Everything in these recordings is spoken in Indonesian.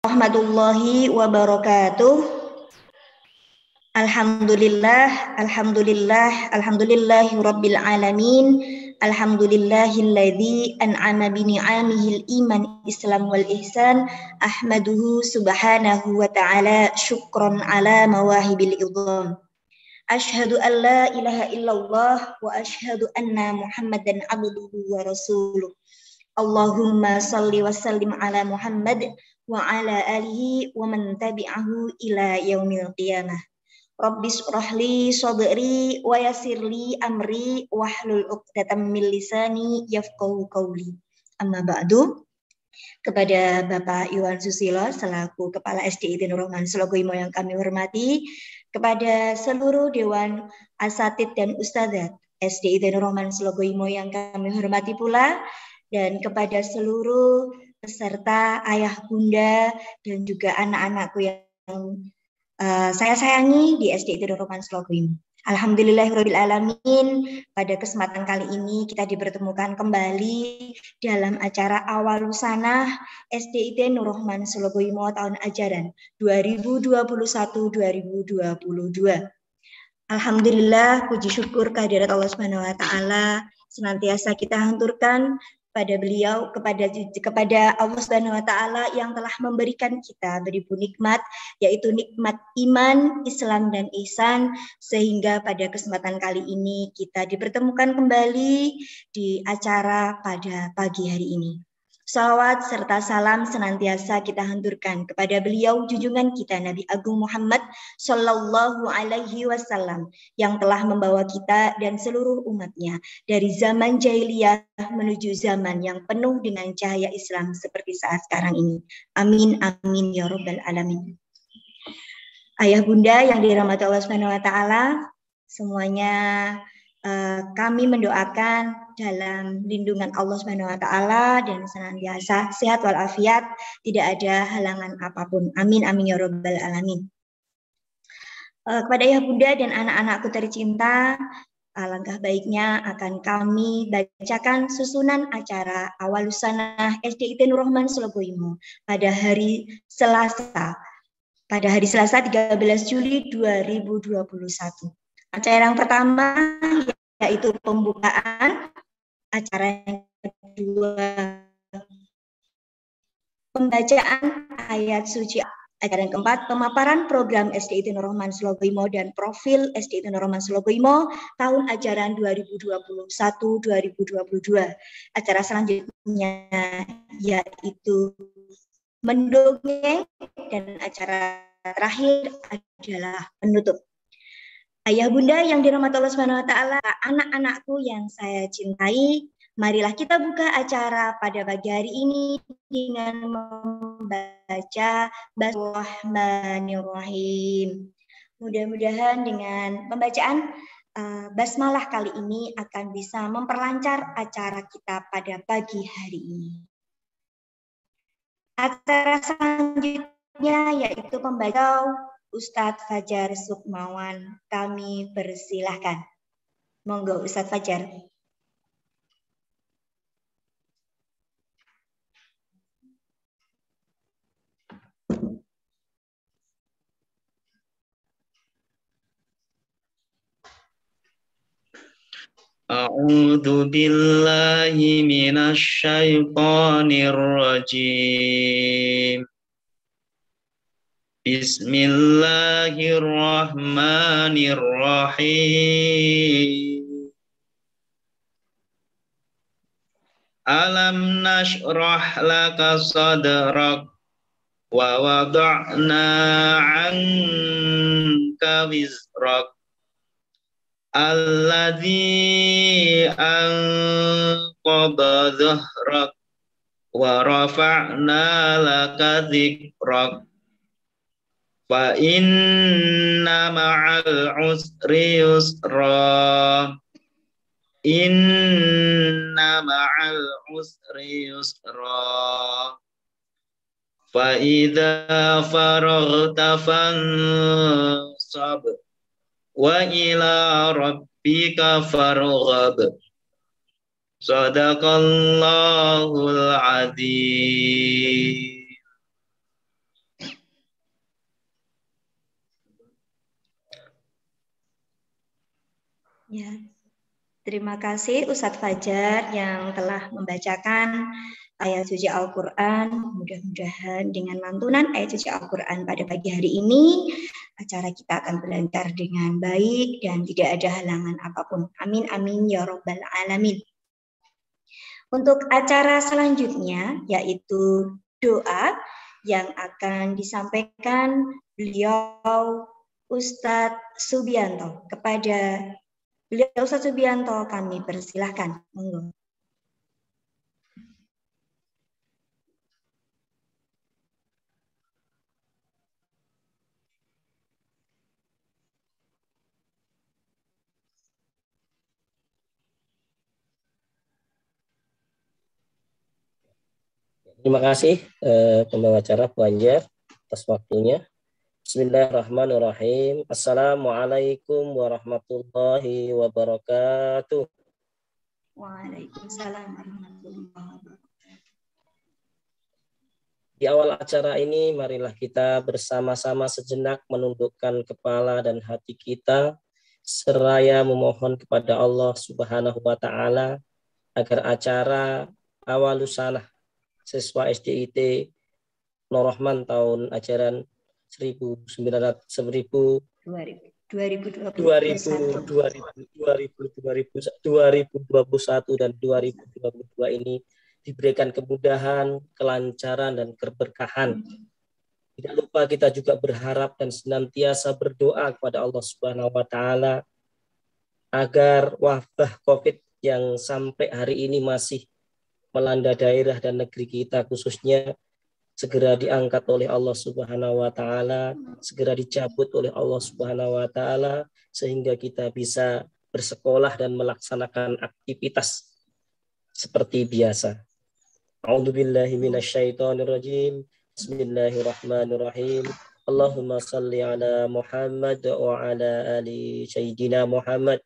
Warahmatullahi wabarakatuh. Alhamdulillahi rabbil alamin. Alhamdulillahilladzi an'ama bi ni'amihil iman islam wal ihsan. Ahmaduhu subhanahu wa ta'ala syukran ala mawahibil idham. Ashhadu an la ilaha illallah wa ashhadu anna Muhammadan abduhu wa rasuluh. Allahumma salli wa sallim ala Muhammad wa ala alihi wa man tabi'ahu ila yaumil qiyamah. Rabbis rahli sadri wa yassirli amri wahlul 'uqdatam min lisani yafqahu qawli. Amma ba'du. Kepada Bapak Iwan Susilo selaku Kepala SDIT Nur Rahman Slogoimo yang kami hormati, kepada seluruh Dewan Asatid dan Ustadzat SDIT Nur Rahman Slogoimo yang kami hormati pula, dan kepada seluruh peserta ayah bunda dan juga anak-anakku yang saya sayangi di SDIT Nur Rahman Slogoimo. Alhamdulillahirabbil alamin. Pada kesempatan kali ini kita dipertemukan kembali dalam acara Awal Lusanah SDIT Nur Rahman Slogoimo tahun ajaran 2021-2022. Alhamdulillah, puji syukur kehadirat Allah Subhanahu wa taala senantiasa kita haturkan pada beliau, kepada Allah Subhanahu wa taala yang telah memberikan kita beribu nikmat, yaitu nikmat iman, Islam dan ihsan, sehingga pada kesempatan kali ini kita dipertemukan kembali di acara pada pagi hari ini. Salawat serta salam senantiasa kita haturkan kepada beliau junjungan kita Nabi Agung Muhammad Sallallahu Alaihi Wasallam yang telah membawa kita dan seluruh umatnya dari zaman jahiliyah menuju zaman yang penuh dengan cahaya Islam seperti saat sekarang ini. Amin amin ya rabbal alamin. Ayah bunda yang dirahmati Allah Subhanahu wa taala, semuanya kami mendoakan dalam lindungan Allah Subhanahu wa taala dan senantiasa sehat walafiat, tidak ada halangan apapun. Amin amin ya rabbal alamin. Kepada ayah bunda dan anak-anakku tercinta, alangkah baiknya akan kami bacakan susunan acara Awal Lusanah SDIT Nur Rahman Slogoimo pada hari Selasa 13 Juli 2021. Acara yang pertama yaitu pembukaan, acara yang kedua pembacaan ayat suci, acara yang keempat pemaparan program SDIT Nur Rahman Slogoimo dan profil SDIT Nur Rahman Slogoimo tahun ajaran 2021-2022. Acara selanjutnya yaitu mendongeng, dan acara terakhir adalah penutup. Ayah bunda yang dirahmati Allah Subhanahu wa taala, anak-anakku yang saya cintai, marilah kita buka acara pada pagi hari ini dengan membaca Bismillahirrahmanirrahim. Mudah-mudahan dengan pembacaan basmalah kali ini akan bisa memperlancar acara kita pada pagi hari ini. Acara selanjutnya yaitu pembaca Ustadz Fajar Sukmawan. Kami persilahkan. Monggo Ustadz Fajar. A'udzu billahi minasy syaithanir rajim. Bismillahirrahmanirrahim. Alam nashrah laka sadrak wa wada'na 'anka wizrak alladzi anqadha dhahrak wa rafa'na laka dzikrak. Fa inna ma'al usri yusra. Inna ma'al usri yusra. Fa idza faraghta fansab wa ila rabbika farghab. Sadaqallahul azim. Ya, terima kasih Ustadz Fajar yang telah membacakan ayat suci Al-Quran. Mudah-mudahan dengan lantunan ayat suci Al-Quran pada pagi hari ini, acara kita akan berlancar dengan baik dan tidak ada halangan apapun. Amin, amin, ya Rabbal Alamin. Untuk acara selanjutnya, yaitu doa yang akan disampaikan beliau Ustadz Subianto. Kepada beliau Ustadz Subianto kami persilahkan. Monggo. Terima kasih pembawa acara Bu Anjar atas waktunya. Bismillahirrahmanirrahim. Assalamualaikum warahmatullahi wabarakatuh. Waalaikumsalam warahmatullahi wabarakatuh. Di awal acara ini, marilah kita bersama-sama sejenak menundukkan kepala dan hati kita, seraya memohon kepada Allah Subhanahu wa Ta'ala agar acara awal lusanah siswa SDIT Nur Rahman tahun ajaran 2021 dan 2022 ini diberikan kemudahan, kelancaran, dan keberkahan. Tidak lupa kita juga berharap dan senantiasa berdoa kepada Allah Subhanahu wa Ta'ala agar wabah COVID yang sampai hari ini masih melanda daerah dan negeri kita khususnya segera diangkat oleh Allah Subhanahu wa Ta'ala, segera dicabut oleh Allah Subhanahu wa Ta'ala, sehingga kita bisa bersekolah dan melaksanakan aktivitas seperti biasa. A'udzubillahi minasyaitonirrajim. Bismillahirrahmanirrahim. Allahumma salli ala Muhammad wa ala ali Sayyidina Muhammad.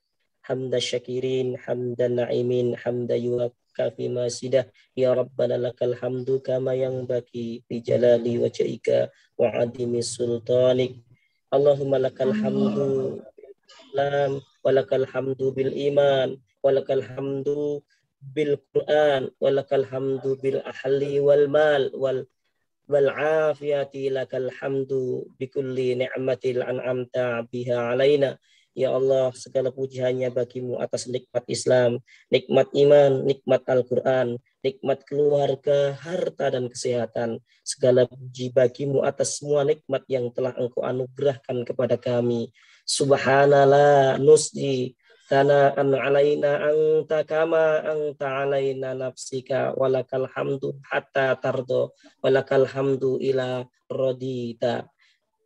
Hamda syakirin, hamdan na'imin, hamda yuwakkafi masidah. Ya Rabbana lakal hamdu kama yang baki fi jalali wajhika wa adimi sultanik. Allahumma lakal hamdu bil wa lakal hamdu bil iman, wa lakal hamdu bil Quran, wa lakal hamdu bil ahli wal mal wal afiyati, lakal hamdu bi kulli ni'matil an'amta biha alaina. Ya Allah, segala puji hanya bagimu atas nikmat Islam, nikmat iman, nikmat Al-Quran, nikmat keluarga, harta, dan kesehatan. Segala puji bagimu atas semua nikmat yang telah engkau anugerahkan kepada kami. Subhanallah nusji sana'an alaina anta kama anta alaina nafsika walakal hamdu hatta tardo walakal hamdu ila rodita.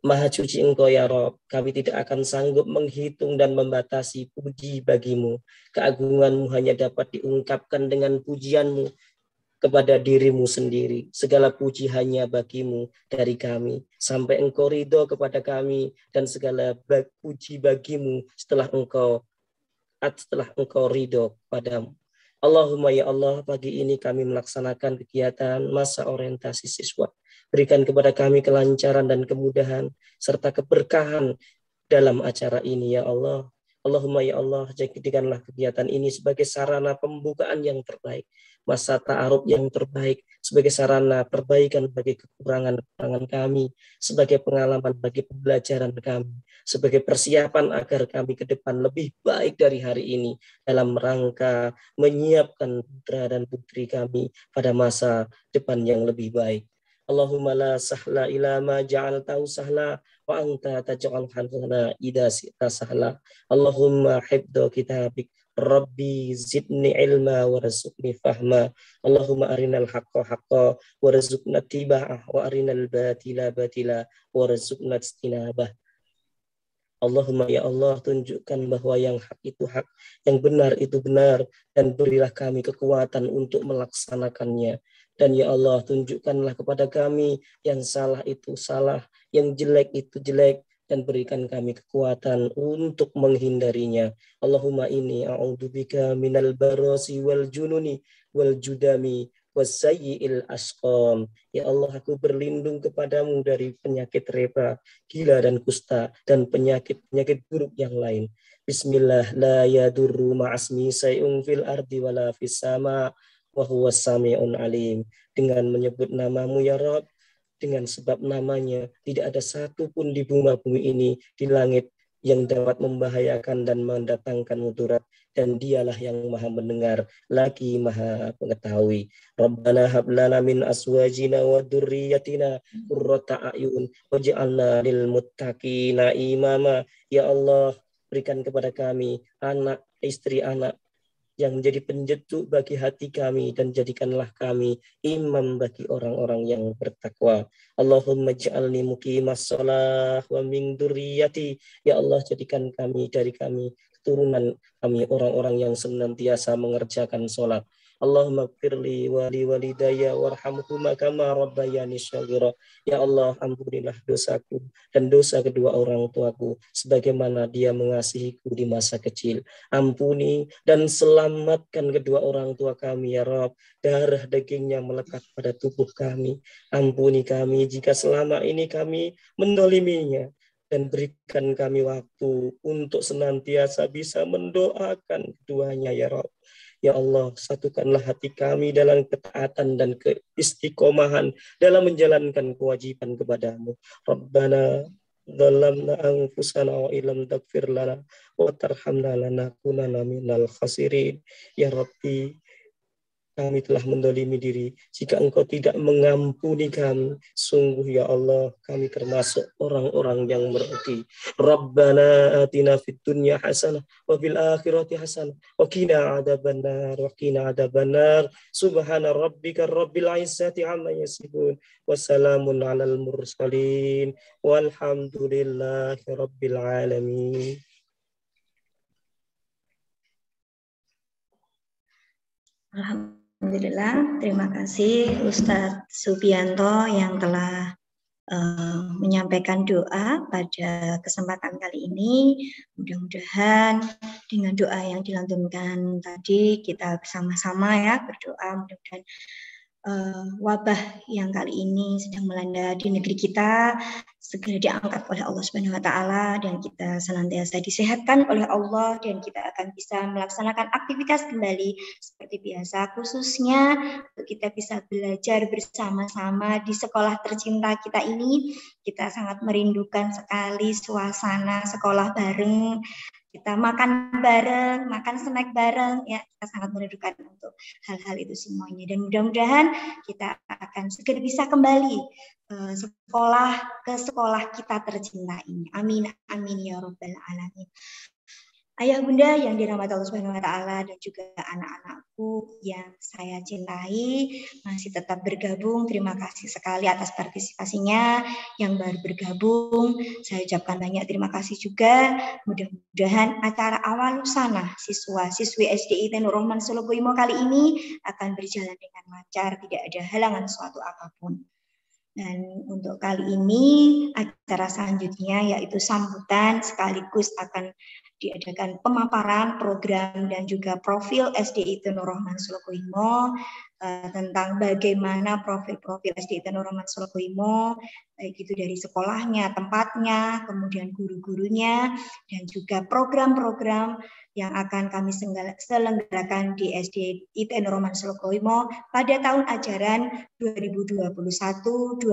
Maha suci engkau ya Rob, kami tidak akan sanggup menghitung dan membatasi puji bagimu. Keagunganmu hanya dapat diungkapkan dengan pujianmu kepada dirimu sendiri. Segala puji hanya bagimu dari kami, sampai engkau ridho kepada kami, dan segala puji bagimu setelah engkau ridho padamu. Allahumma ya Allah, pagi ini kami melaksanakan kegiatan masa orientasi siswa. Berikan kepada kami kelancaran dan kemudahan serta keberkahan dalam acara ini ya Allah. Allahumma ya Allah, jadikanlah kegiatan ini sebagai sarana pembukaan yang terbaik, masa ta'aruf yang terbaik, sebagai sarana perbaikan bagi kekurangan-kekurangan kami, sebagai pengalaman bagi pembelajaran kami, sebagai persiapan agar kami ke depan lebih baik dari hari ini dalam rangka menyiapkan putra dan putri kami pada masa depan yang lebih baik. Allahumma la sahla ila ma ja'altahu sahla wa anta taj'al hazana idza sita sahla. Allahumma hifdha kitabik Rabbi zidni ilma warzuqni fahma. Allahumma arinal haqqa haqqa warzuqna tiba'ah wa arinal batila batila warzuqna istinabah. Allahumma ya Allah, tunjukkan bahwa yang hak itu hak, yang benar itu benar, dan berilah kami kekuatan untuk melaksanakannya. Dan ya Allah, tunjukkanlah kepada kami yang salah itu salah, yang jelek itu jelek, dan berikan kami kekuatan untuk menghindarinya. Allahumma inni a'udzubika minal barasi wal jununi wal judami wasayyi'il asqam. Ya Allah, aku berlindung kepadamu dari penyakit reba, gila dan kusta, dan penyakit-penyakit buruk yang lain. Bismillah, la yadurru ma'asmi say'un fil ardi wala fis sama wa huwas sami'un alim. Dengan menyebut namamu ya Rabb, dengan sebab namanya tidak ada satu pun di bumi ini, di langit, yang dapat membahayakan dan mendatangkan mudarat, dan dialah yang maha mendengar lagi maha mengetahui. Rabbana hablana min aswajina wa dzurriyyatina qurrata a'yun waj'alna lil muttaqina imama. Ya Allah, berikan kepada kami anak, istri, anak yang menjadi penyejuk bagi hati kami, dan jadikanlah kami imam bagi orang-orang yang bertakwa. Allahumma ja'alni muqimas shalah wa min dzurriyyati. Ya Allah, jadikan kami, dari kami, keturunan kami, orang-orang yang senantiasa mengerjakan sholat. Allahumma gfirli wali walidayya warhamhuma kama rabbayani shaghira. Ya Allah, ampunilah dosaku dan dosa kedua orang tuaku sebagaimana dia mengasihiku di masa kecil. Ampuni dan selamatkan kedua orang tua kami ya Rabb. Darah dagingnya melekat pada tubuh kami. Ampuni kami jika selama ini kami mendoliminya, dan berikan kami waktu untuk senantiasa bisa mendoakan keduanya ya Rabb. Ya Allah, satukanlah hati kami dalam ketaatan dan keistiqomahan dalam menjalankan kewajiban kepadamu. Rabbana zalamna anfusana wa illam taghfir lana wa tarhamna lanakunanna minal khasirin. Ya Rabbi, kami telah mendolimi diri. Jika Engkau tidak mengampuni kami, sungguh ya Allah, kami termasuk orang-orang yang merugi. Rabbana atina fid dunya hasanah wa fil akhirati hasanah wa qina adzabannar wa qina adzabannar. Subhana rabbika rabbil izzati amma yasifun wa salamun alal mursalin walhamdulillahi rabbil alamin. Alhamdulillah, terima kasih Ustadz Subianto yang telah menyampaikan doa pada kesempatan kali ini. Mudah-mudahan dengan doa yang dilantunkan tadi kita bersama-sama ya berdoa, mudah-mudahan wabah yang kali ini sedang melanda di negeri kita segera diangkat oleh Allah Subhanahu wa taala, dan kita senantiasa disehatkan oleh Allah, dan kita akan bisa melaksanakan aktivitas kembali seperti biasa, khususnya kita bisa belajar bersama-sama di sekolah tercinta kita ini. Kita sangat merindukan sekali suasana sekolah bareng, kita makan bareng, makan snack bareng, ya kita sangat merindukan untuk hal-hal itu semuanya. Dan mudah-mudahan kita akan segera bisa kembali ke sekolah kita tercinta ini. Amin, amin ya Rabbal alamin. Ayah bunda yang dirahmati Allah Subhanahu wa taala, dan juga anak-anakku yang saya cintai masih tetap bergabung. Terima kasih sekali atas partisipasinya. Yang baru bergabung, saya ucapkan banyak terima kasih juga. Mudah-mudahan acara awal lusana siswa-siswi SDIT Nur Rahman Solo Goimo kali ini akan berjalan dengan lancar, tidak ada halangan suatu apapun. Dan untuk kali ini acara selanjutnya yaitu sambutan, sekaligus akan diadakan pemaparan program dan juga profil SDIT Nur Rahman Solo Goimo, tentang bagaimana profil-profil SDIT Nur Rahman Solo Goimo, baik itu dari sekolahnya, tempatnya, kemudian guru-gurunya, dan juga program-program yang akan kami selenggarakan di SDIT Nur Rahman Solo Goimo pada tahun ajaran 2021-2022.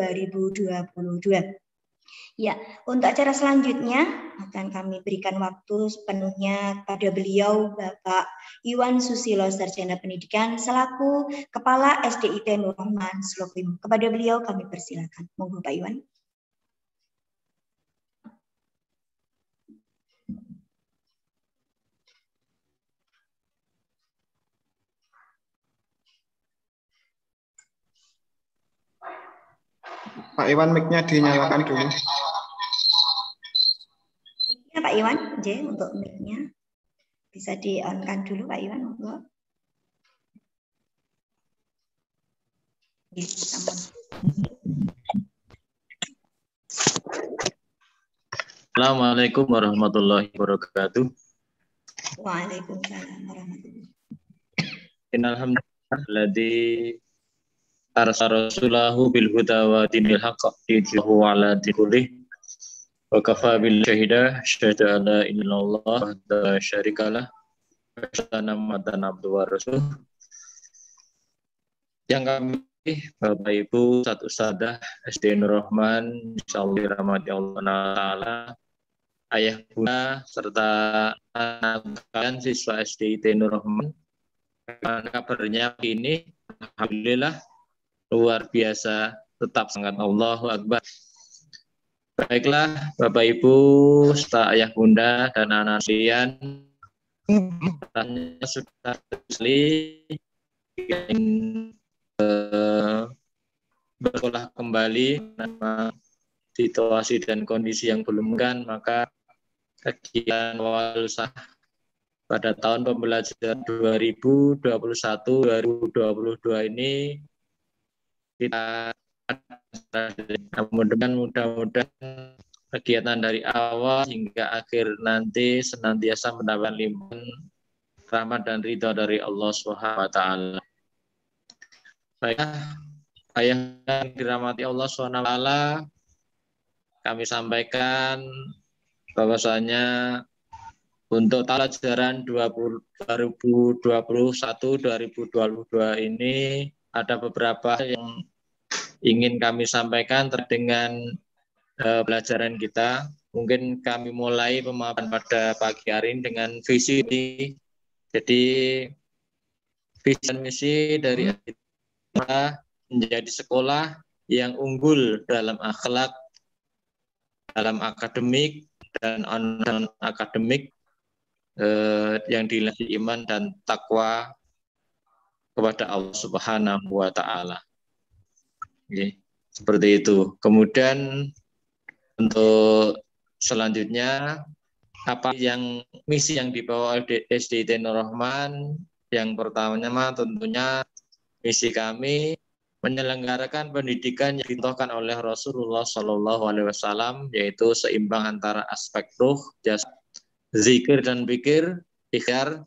Ya, untuk acara selanjutnya akan kami berikan waktu sepenuhnya pada beliau Bapak Iwan Susilo, Sarjana Pendidikan selaku Kepala SDIT Nur Rahman Solo Goimo. Kepada beliau kami persilakan. Monggo Pak Iwan. Pak Iwan, mic-nya dinyalakan dulu. Ya, Pak Iwan, untuk mic-nya bisa di-on-kan dulu Pak Iwan. Assalamualaikum warahmatullahi wabarakatuh. Waalaikumsalam warahmatullahi wabarakatuh. Innalhamdulillah alladzi arsala rasulahu bil huda wa dinil haqq liyudhhirahu 'ala dini kullih wa kafa billahi shahida asyhadu an la ilaha illallah wa la syarikalah wa asyhadu anna muhammadan abduhu wa rasuluh. Yang kami Bapak Ibu Ustadz Ustadzah SD Nur Rahman, insyaallah dirahmati Allah Ta'ala, ayah bunda serta anak kalian siswa SDIT Nur Rahman. Kabarnya ini alhamdulillah luar biasa, tetap sangat Allahu Akbar. Baiklah Bapak Ibu serta ayah bunda dan anak sekalian, sudah sekali bersekolah kembali karena situasi dan kondisi yang belum kan, maka kegiatan awal usaha pada tahun pembelajaran 2021-2022 ini kita mudah-mudahan kegiatan dari awal hingga akhir nanti senantiasa mendapat limpahan rahmat dan ridha dari Allah SWT. Baiklah, ayah yang dirahmati Allah SWT, kami sampaikan bahwasanya untuk pelajaran 2021-2022 ini ada beberapa yang ingin kami sampaikan terkait dengan pelajaran kita. Mungkin kami mulai pemaparan pada pagi hari ini dengan visi. Jadi visi dan misi dari menjadi sekolah yang unggul dalam akhlak, dalam akademik dan non akademik, yang dilandasi iman dan takwa kepada Allah Subhanahu wa Ta'ala. Seperti itu. Kemudian untuk selanjutnya apa yang misi yang dibawa oleh SDIT Nur Rahman? Yang pertamanya tentunya misi kami menyelenggarakan pendidikan yang dicontohkan oleh Rasulullah SAW, yaitu seimbang antara aspek ruh, jasad, zikir dan pikir, ikhtiar,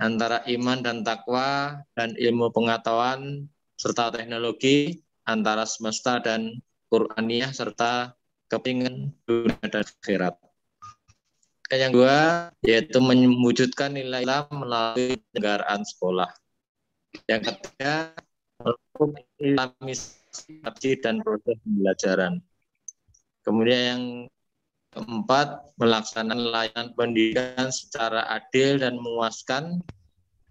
antara iman dan takwa, dan ilmu pengetahuan serta teknologi, antara semesta dan Qur'aniyah serta kepingan dunia dan akhirat. Yang kedua yaitu mewujudkan nilai Islam melalui penyelenggaraan sekolah. Yang ketiga, islamisasi dan proses pembelajaran. Kemudian yang keempat, melaksanakan layanan pendidikan secara adil dan memuaskan.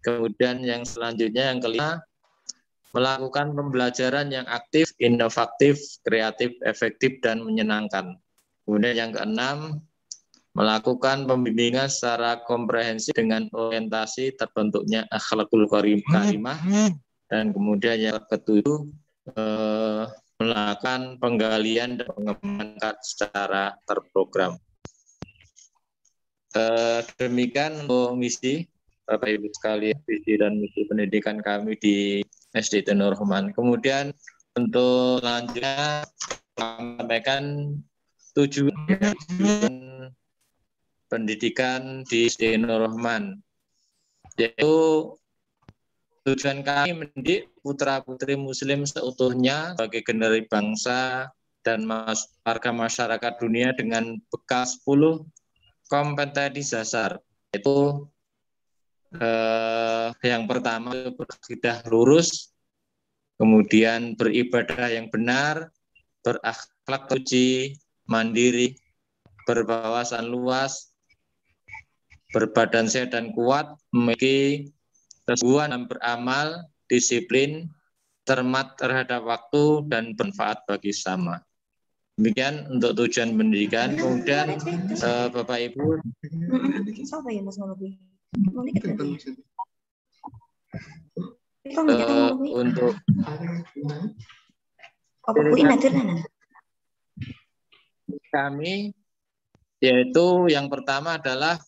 Kemudian yang selanjutnya, yang kelima, melakukan pembelajaran yang aktif, inovatif, kreatif, efektif, dan menyenangkan. Kemudian yang keenam, melakukan pembimbingan secara komprehensif dengan orientasi terbentuknya akhlakul karimah. Dan kemudian yang ketujuh, melakukan penggalian dan pengembangan secara terprogram. Demikian untuk misi Bapak Ibu sekalian, visi dan misi pendidikan kami di SDIT Nur Rahman. Kemudian untuk selanjutnya kami sampaikan tujuan pendidikan di SDIT Nur Rahman, yaitu tujuan kami mendidik putra-putri muslim seutuhnya sebagai generasi bangsa dan warga masyarakat dunia dengan bekal 10 kompetensi dasar. Itu yang pertama, berakidah lurus, kemudian beribadah yang benar, berakhlak suci, mandiri, berwawasan luas, berbadan sehat dan kuat, memiliki kesungguhan dan beramal, disiplin, cermat terhadap waktu, dan bermanfaat bagi sesama. Demikian untuk tujuan pendidikan. Kemudian Bapak Ibu, untuk kami, yaitu yang pertama adalah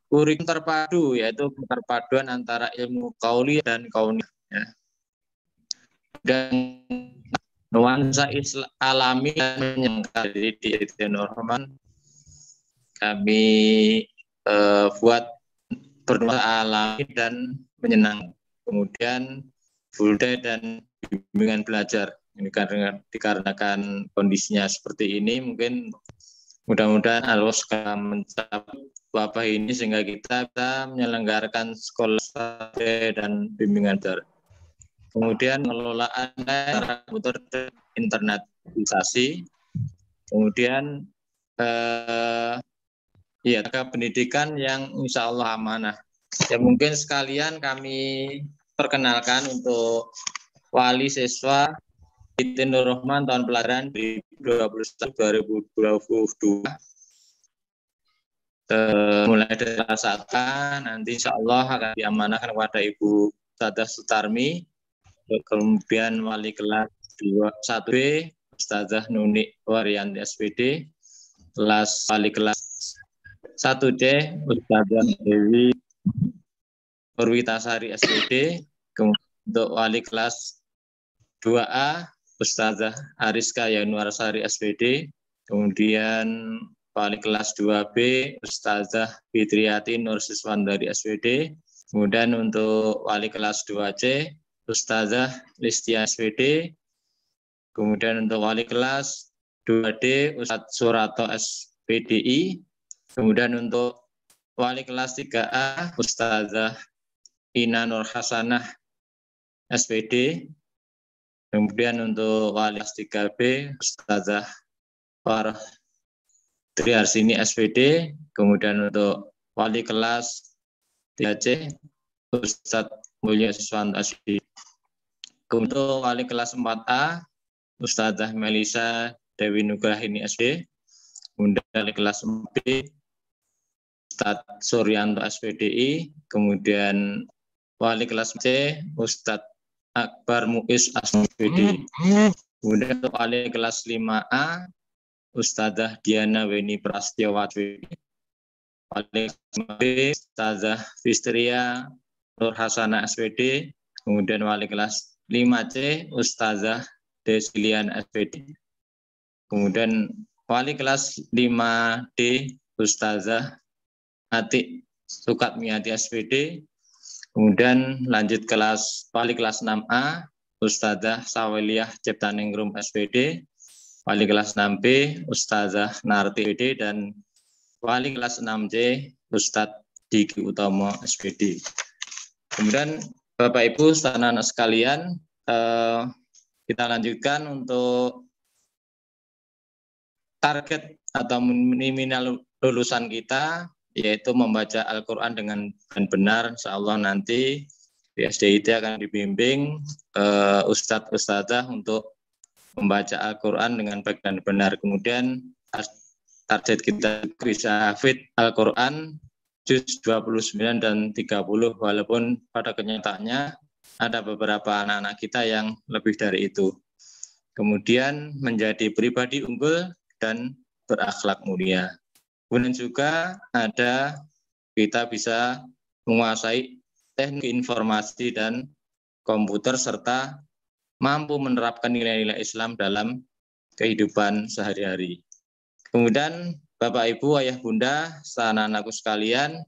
kurikulum terpadu, yaitu perpaduan antara ilmu qauli dan kauni, ya. Dan nuansa alami dan menyenangkan. Di SDIT Nur Rahman kami buat bernuansa alami dan menyenangkan. Kemudian budaya dan bimbingan belajar. Ini karena dikarenakan kondisinya seperti ini, mungkin mudah-mudahan Allah akan mencapai wabah ini sehingga kita bisa menyelenggarakan sekolah dan bimbingan belajar. Kemudian pengelolaan komputer dan internetisasi. Kemudian ya pendidikan yang insya Allah amanah. Ya mungkin sekalian kami perkenalkan untuk wali siswa IT Nur Rahman tahun pelajaran 2021-2022. Mulai dari kelas 1 nanti insya Allah akan diamanahkan kepada Ibu Ustazah Sutarmi, kemudian wali kelas 1B Ustazah Nuni Waryanti SPD, kelas wali kelas 1D Ustazah Dewi Purwitasari SPD, kemudian untuk wali kelas 2A Ustazah Ariska Yanuarsari SPD, kemudian wali kelas 2B Ustazah Fitriati Nur Siswandari SPD, kemudian untuk wali kelas 2C Ustazah Listia SPD, kemudian untuk wali kelas 2D Ustadz Surato SPDI, kemudian untuk wali kelas 3A Ustazah Ina Nur Hasanah SPD, kemudian untuk wali kelas 3B Ustazah Farah Triarsini SPD, kemudian untuk wali kelas 3C Ustadz Mulya Siswanto SPD. Untuk wali kelas 4A Ustazah Melisa Dewi Nugrahini SD, kemudian wali kelas 4B Ustadz Suryanto SPDI, kemudian wali kelas C Ustadz Akbar Muiz SPD. Kemudian untuk wali kelas 5A Ustazah Diana Weni Prastyawati, wali kelas 5B Ustazah Fistria Nur Hasanah SPD, kemudian wali kelas 5C Ustazah Desilian SPD, kemudian wali kelas 5D Ustazah Atik Sukatmiati SPD, kemudian lanjut wali kelas 6A Ustazah Sawaliyah Ciptaningrum SPD, wali kelas 6B Ustazah Narti SPD, dan wali kelas 6C Ustadz Diki Utomo SPD. Kemudian Bapak Ibu anak-anak sekalian, kita lanjutkan untuk target atau minimal lulusan kita, yaitu membaca Al-Quran dengan benar. Insya Allah nanti di SDIT akan dibimbing Ustadz-Ustadzah untuk membaca Al-Quran dengan baik dan benar. Kemudian target kita bisa hafid Al-Quran juz 29 dan 30, walaupun pada kenyataannya ada beberapa anak-anak kita yang lebih dari itu. Kemudian menjadi pribadi unggul dan berakhlak mulia. Kemudian juga ada kita bisa menguasai teknik informasi dan komputer serta mampu menerapkan nilai-nilai Islam dalam kehidupan sehari-hari. Kemudian Bapak Ibu, Ayah Bunda, anak-anakku sekalian,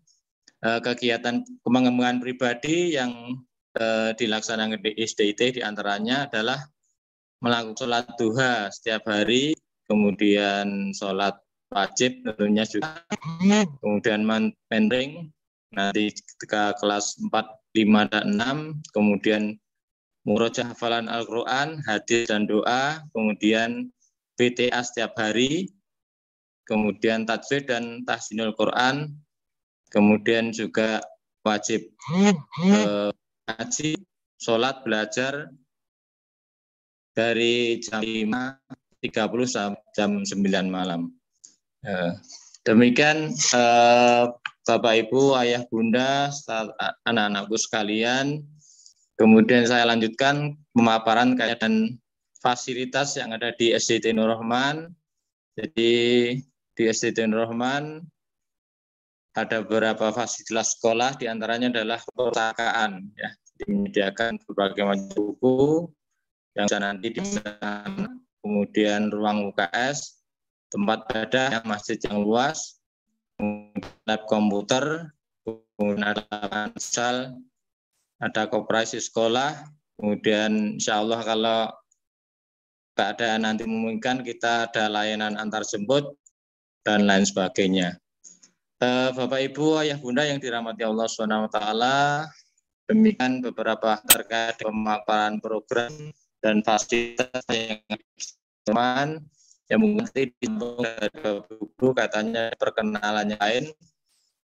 kegiatan pengembangan pribadi yang dilaksanakan di SDIT diantaranya adalah melakukan sholat duha setiap hari, kemudian sholat wajib tentunya juga, kemudian mentoring nanti ketika kelas 4, 5, dan 6, kemudian murojaah hafalan Al-Quran, hadis dan doa, kemudian PTA setiap hari, kemudian tajwid dan tahsinul Quran, kemudian juga wajib ngaji, sholat, belajar dari jam 5.30 sampai jam 9 malam. Demikian Bapak Ibu, Ayah Bunda, anak-anakku sekalian. Kemudian saya lanjutkan pemaparan dan fasilitas yang ada di SDIT Nur Rahman. Jadi di SDIT Nur Rahman ada beberapa fasilitas sekolah, diantaranya adalah perpustakaan, ya, menyediakan berbagai macam buku yang bisa nanti di sana. Kemudian ruang UKS, tempat ibadah, masjid yang luas, lab komputer, kemudian ada futsal, ada koperasi sekolah, Kemudian insya Allah kalau keadaan nanti memungkinkan kita ada layanan antar jemput dan lain sebagainya. Bapak Ibu, Ayah Bunda yang dirahmati Allah SWT, demikian beberapa terkait pemaparan program dan fasilitas yang teman yang mungkin nanti disambung dari Bapak Ibu katanya perkenalannya lain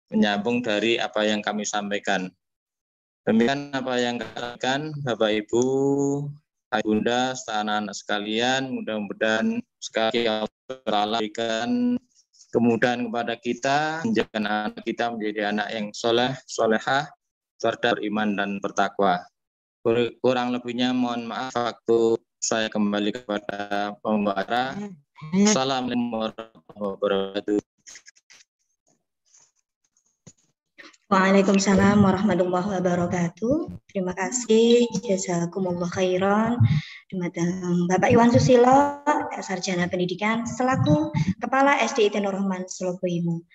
menyambung dari apa yang kami sampaikan. Demikian apa yang kami sampaikan, Bapak Ibu, Ayah Bunda, anak-anak sekalian, mudah-mudahan sekali Allah berikan kemudahan kepada kita, menjadikan anak kita menjadi anak yang soleh, solehah, cerdas, beriman dan bertakwa. Kurang lebihnya mohon maaf, waktu saya kembali kepada pembicara. Assalamualaikum warahmatullahi wabarakatuh. Waalaikumsalam warahmatullahi wabarakatuh. Terima kasih, jazakumullah khairan. Bapak Iwan Susilo, Sarjana Pendidikan, selaku Kepala SDIT Nur Rahman Sologoimo.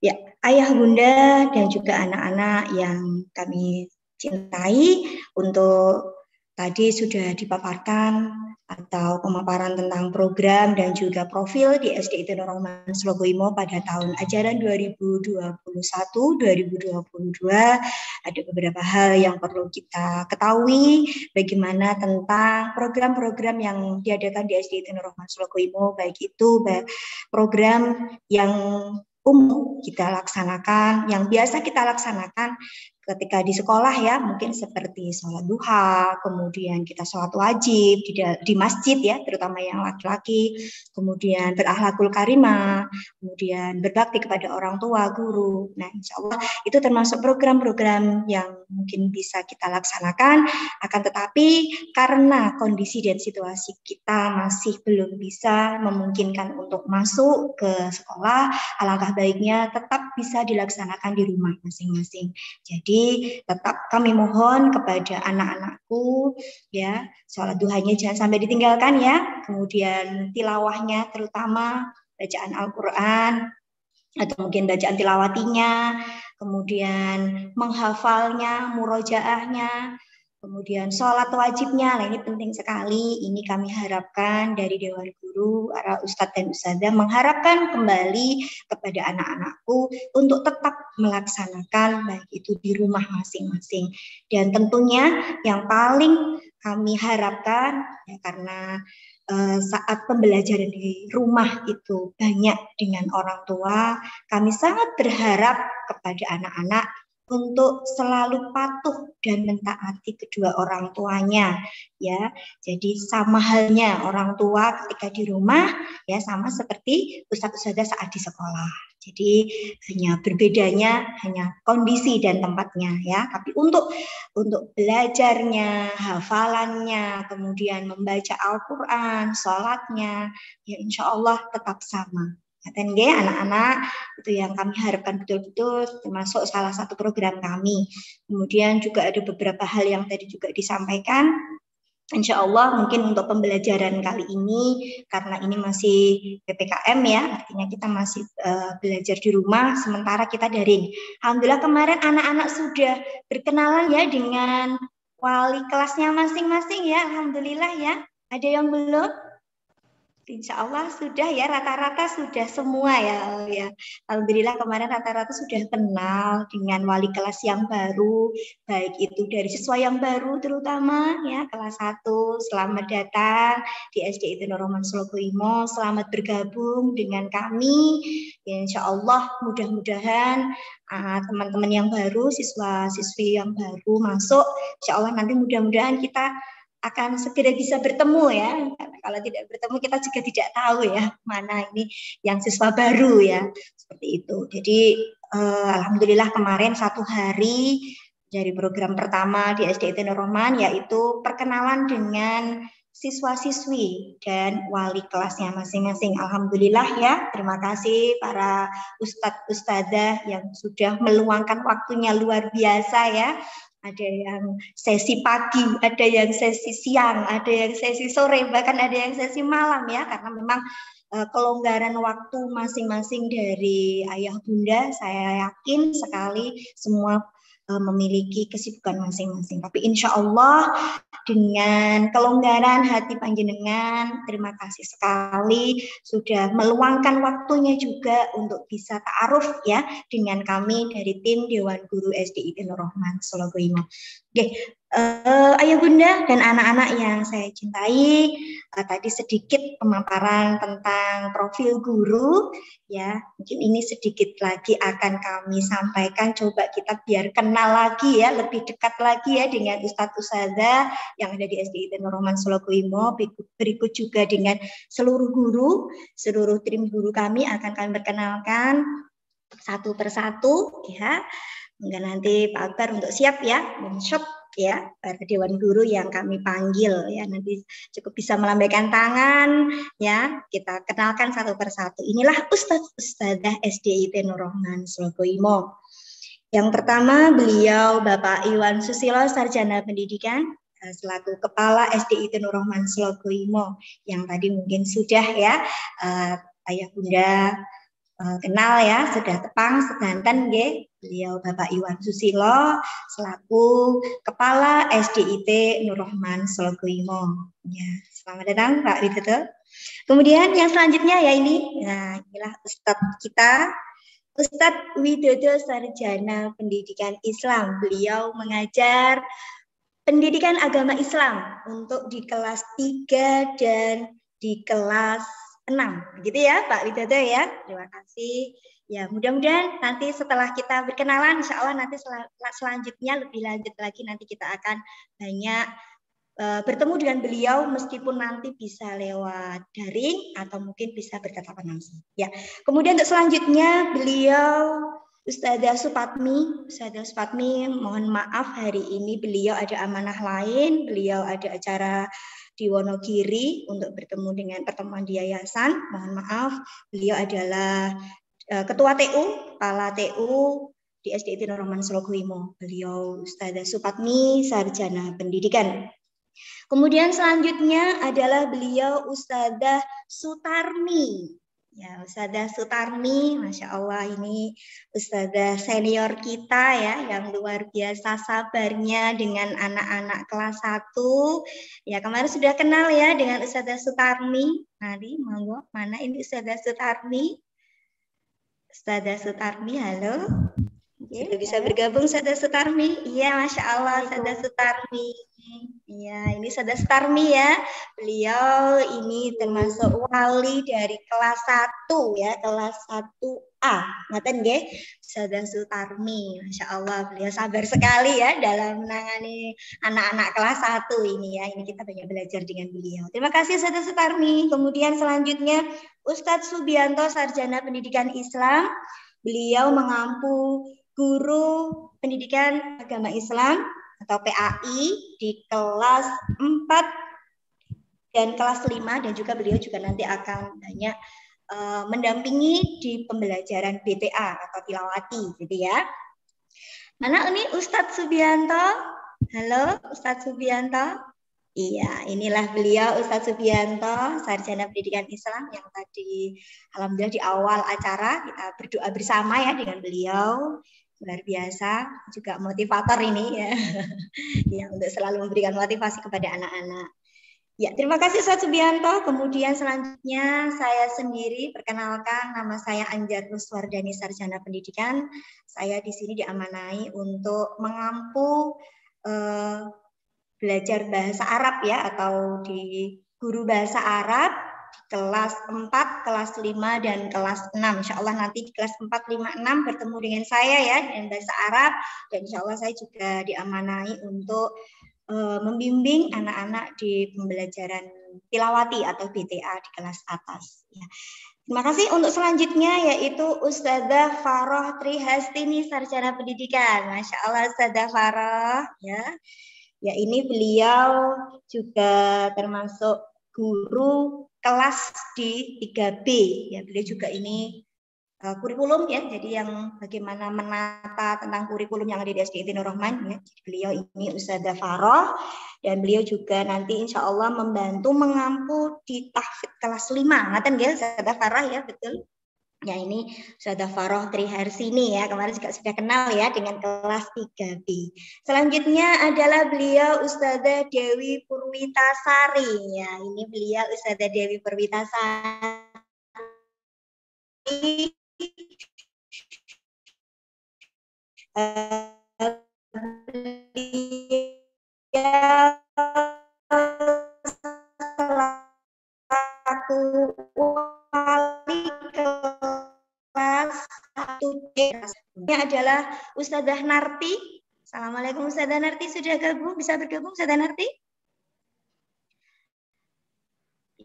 Ya, Ayah Bunda dan juga anak-anak yang kami cintai, untuk tadi sudah dipaparkan atau pemaparan tentang program dan juga profil di SDIT Nur Rahman Sologoimo pada tahun ajaran 2021-2022. Ada beberapa hal yang perlu kita ketahui bagaimana tentang program-program yang diadakan di SDIT Nur Rahman Sologoimo, baik itu program yang umum kita laksanakan, yang biasa kita laksanakan ketika di sekolah ya, mungkin seperti sholat duha, kemudian kita sholat wajib di masjid ya, terutama yang laki-laki, kemudian berakhlakul karimah, kemudian berbakti kepada orang tua, guru. Nah, insya Allah itu termasuk program-program yang mungkin bisa kita laksanakan, akan tetapi karena kondisi dan situasi kita masih belum bisa memungkinkan untuk masuk ke sekolah, alangkah baiknya tetap bisa dilaksanakan di rumah masing-masing. Jadi tetap kami mohon kepada anak-anakku ya, sholat duhanya jangan sampai ditinggalkan ya, kemudian tilawahnya terutama bacaan Al-Quran atau mungkin bacaan tilawatinya, kemudian menghafalnya, murojaahnya, kemudian sholat wajibnya. Nah, ini penting sekali. Ini kami harapkan dari Dewan Guru, para Ustadz dan Ustadzah mengharapkan kembali kepada anak-anakku untuk tetap melaksanakan baik itu di rumah masing-masing. Dan tentunya yang paling kami harapkan ya, karena saat pembelajaran di rumah itu banyak dengan orang tua, kami sangat berharap kepada anak-anak untuk selalu patuh dan mentaati kedua orang tuanya ya. Jadi sama halnya orang tua ketika di rumah ya, sama seperti ustadz-ustadzah saat di sekolah. Jadi hanya berbedanya hanya kondisi dan tempatnya ya. Tapi untuk belajarnya, hafalannya, kemudian membaca Al-Quran, sholatnya, ya insya Allah tetap sama. Anak-anak itu yang kami harapkan betul-betul termasuk salah satu program kami. Kemudian juga ada beberapa hal yang tadi juga disampaikan. Insya Allah mungkin untuk pembelajaran kali ini, karena ini masih PPKM ya, artinya kita masih belajar di rumah, sementara kita daring. Alhamdulillah kemarin anak-anak sudah berkenalan ya dengan wali kelasnya masing-masing ya, Alhamdulillah ya. Ada yang belum? Insya Allah sudah ya, rata-rata sudah semua ya. Alhamdulillah kemarin rata-rata sudah kenal dengan wali kelas yang baru, baik itu dari siswa yang baru terutama ya, kelas 1. Selamat datang di SDIT Nur Rahman Sologoimo, selamat bergabung dengan kami. Ya, insya Allah mudah-mudahan teman-teman yang baru, siswa-siswi yang baru masuk, insya Allah nanti mudah-mudahan kita akan segera bisa bertemu ya. Karena kalau tidak bertemu kita juga tidak tahu ya mana ini yang siswa baru ya, seperti itu. Jadi alhamdulillah kemarin 1 hari dari program pertama di SDIT Nur Rahman, yaitu perkenalan dengan siswa-siswi dan wali kelasnya masing-masing. Alhamdulillah ya, terima kasih para ustadz-ustadzah yang sudah meluangkan waktunya luar biasa ya. Ada yang sesi pagi, ada yang sesi siang, ada yang sesi sore, bahkan ada yang sesi malam ya, karena memang kelonggaran waktu masing-masing dari ayah bunda. Saya yakin sekali semua memiliki kesibukan masing-masing. Tapi insya Allah dengan kelonggaran hati panjenengan, terima kasih sekali sudah meluangkan waktunya juga untuk bisa ta'aruf ya dengan kami dari tim Dewan Guru SDIT Nur Rahman Solo Goimo. Oke, ayah bunda dan anak-anak yang saya cintai, tadi sedikit pemaparan tentang profil guru ya. Mungkin ini sedikit lagi akan kami sampaikan, coba kita biar kenal lagi ya, lebih dekat lagi ya dengan Ustadz Ustadzah yang ada di SDIT Nur Rahman Solo Goimo. Berikut juga dengan seluruh guru, seluruh tim guru kami akan kami perkenalkan satu persatu ya. Enggak nanti Pak Akbar untuk siap ya, men-shop ya para dewan guru yang kami panggil ya, nanti cukup bisa melambaikan tangan ya, kita kenalkan satu persatu. Inilah Ustadz Ustadzah SDIT Nur Rahman Solo Goimo. Yang pertama beliau Bapak Iwan Susilo, Sarjana Pendidikan selaku Kepala SDIT Nur Rahman Solo Goimo, yang tadi mungkin sudah ya ayah bunda kenal ya, sudah tepang sedanten nggih. Beliau Bapak Iwan Susilo selaku Kepala SDIT Nur Rahman Solo Goimo. Ya, selamat datang Pak Widodo. Kemudian yang selanjutnya ya ini, nah inilah Ustadz kita, Ustadz Widodo, Sarjana Pendidikan Islam. Beliau mengajar pendidikan agama Islam untuk di kelas 3 dan di kelas 6, begitu ya Pak Widodo ya. Terima kasih. Ya, mudah-mudahan nanti setelah kita berkenalan, insya Allah nanti selanjutnya lebih lanjut lagi nanti kita akan banyak bertemu dengan beliau, meskipun nanti bisa lewat daring atau mungkin bisa bertatapan langsung. Ya, kemudian untuk selanjutnya beliau Ustadzah Supatmi. Ustadzah Supatmi, mohon maaf hari ini beliau ada amanah lain, beliau ada acara di Wonogiri untuk bertemu dengan pertemuan di yayasan. Mohon maaf, beliau adalah Ketua TU, Kepala TU di SDIT Nur Rahman Solo Goimo. Beliau Ustadzah Supatmi, Sarjana Pendidikan. Kemudian selanjutnya adalah beliau Ustadzah Sutarmi. Ya, Ustadzah Sutarmi, Masya Allah ini Ustadzah senior kita ya, yang luar biasa sabarnya dengan anak-anak kelas 1. Ya, kemarin sudah kenal ya dengan Ustadzah Sutarmi. Nadi, monggo, mana ini Ustadzah Sutarmi? Ustadzah Sutarmi, halo. Sudah bisa bergabung Ustadzah Sutarmi? Iya, Masya Allah Ustadzah Sutarmi. Iya, ini Ustadzah Sutarmi ya. Beliau ini termasuk wali dari kelas 1 ya, kelas 1A. Ngaten nggih? Ustadzah Sutarmi. Masya Allah, beliau sabar sekali ya dalam menangani anak-anak kelas 1 ini ya. Ini kita banyak belajar dengan beliau. Terima kasih Ustadzah Sutarmi. Kemudian selanjutnya Ustadz Subianto, Sarjana Pendidikan Islam. Beliau mengampu guru pendidikan agama Islam atau PAI di kelas 4 dan kelas 5, dan juga beliau juga nanti akan banyak mendampingi di pembelajaran BTA atau tilawati gitu ya. Mana ini Ustadz Subianto? Halo Ustadz Subianto. Iya, inilah beliau Ustadz Subianto, Sarjana Pendidikan Islam yang tadi alhamdulillah di awal acara kita berdoa bersama ya dengan beliau. Luar biasa, juga motivator ini ya. Ya, untuk selalu memberikan motivasi kepada anak-anak. Ya, terima kasih Ustadz Subianto. Kemudian selanjutnya saya sendiri perkenalkan, nama saya Anjar Ruswardani, Sarjana Pendidikan. Saya di sini diamanai untuk mengampu belajar bahasa Arab ya, atau di guru bahasa Arab kelas 4, kelas 5, dan kelas 6. Insya Allah nanti di kelas 4, 5, 6 bertemu dengan saya ya, dengan bahasa Arab. Dan insya Allah saya juga diamanai untuk membimbing anak-anak di pembelajaran tilawati atau BTA di kelas atas. Ya. Terima kasih. Untuk selanjutnya yaitu Ustadzah Faroh Trihastini, Sarjana Pendidikan. Masya Allah Ustadzah Faroh ya. Ya, ini beliau juga termasuk guru kelas di 3B. Ya, beliau juga ini kurikulum ya, jadi yang bagaimana menata tentang kurikulum yang ada di SDIT Nur Rahman ya. Jadi beliau ini Ustadzah Faroh, dan beliau juga nanti insya Allah membantu mengampu di tahfidz kelas 5. Ngaten nggih Ustadzah Faroh ya, betul? Ya, ini Ustazah Faroh Triharsini ya, kemarin juga sudah kenal ya dengan kelas 3B. Selanjutnya adalah beliau Ustazah Dewi Purwitasari ya, ini beliau Ustazah Dewi Purwitasari. Selaku wali kelas 1D. Ini adalah Ustazah Narti. Assalamualaikum Ustazah Narti, sudah gabung? Bisa bergabung Ustazah Narti?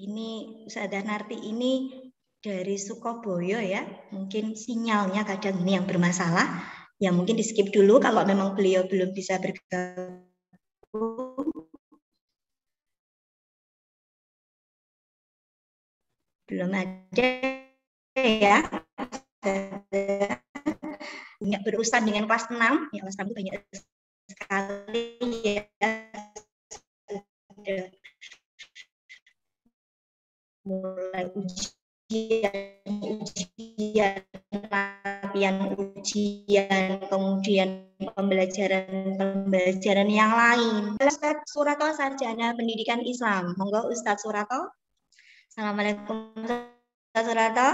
Ini Ustazah Narti ini dari Sukoboyo ya. Mungkin sinyalnya kadang ini yang bermasalah. Ya mungkin di skip dulu kalau memang beliau belum bisa bergabung. Belum ada ya. Banyak berurusan dengan kelas 6. Ya, kelas 6 itu banyak sekali ya. Mulai ujian, latihan ujian, kemudian pembelajaran yang lain. Ustadz Surato, Sarjana Pendidikan Islam. Monggo Ustadz Surato. Assalamualaikum Ustadz Surato.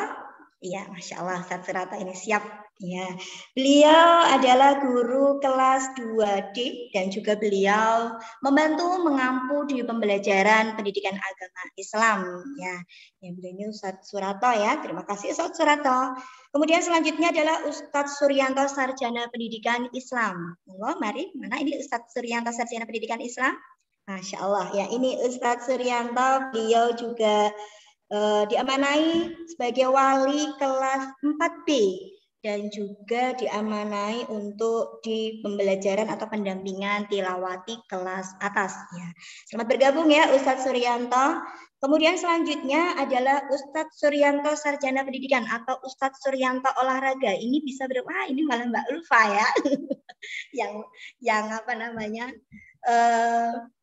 Iya, Masya Allah Ustadz Surato ini siap. Ya, beliau adalah guru kelas 2D dan juga beliau membantu mengampu di pembelajaran pendidikan agama Islam. Ya, beliau Ustadz Surato ya. Terima kasih Ustadz Surato. Kemudian selanjutnya adalah Ustadz Suryanto Sarjana Pendidikan Islam. Monggo, mari. Mana ini Ustadz Suryanto Sarjana Pendidikan Islam? Masya Allah ya. Ini Ustadz Suryanto. Beliau juga diamanai sebagai wali kelas 4B dan juga diamanai untuk di pembelajaran atau pendampingan tilawati kelas atas ya. Selamat bergabung ya Ustadz Suryanto. Kemudian selanjutnya adalah Ustadz Suryanto Sarjana Pendidikan atau Ustadz Suryanto Olahraga. Ini bisa wah ini malah Mbak Ulfa ya. yang apa namanya?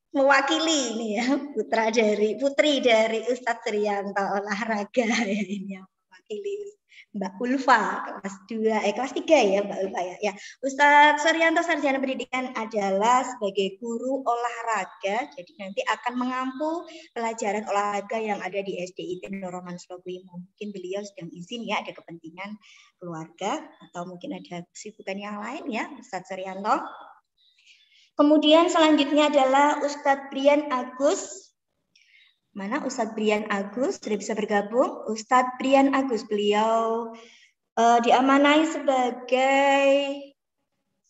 Mewakili ini ya putri dari Ustadz Suryanto Olahraga ya, ini yang mewakili Mbak Ulfa kelas 2 kelas 3 ya Mbak Ulfa ya. Ya, Ustadz Suryanto Sarjana Pendidikan adalah sebagai guru olahraga, jadi nanti akan mengampu pelajaran olahraga yang ada di SDIT Nur Rahman Sloguimo. Mungkin beliau sedang izin ya, ada kepentingan keluarga atau mungkin ada kesibukan yang lain ya Ustadz Suryanto. Kemudian selanjutnya adalah Ustadz Brian Agus. Mana Ustadz Brian Agus? Sudah bisa bergabung? Ustadz Brian Agus, beliau diamanai sebagai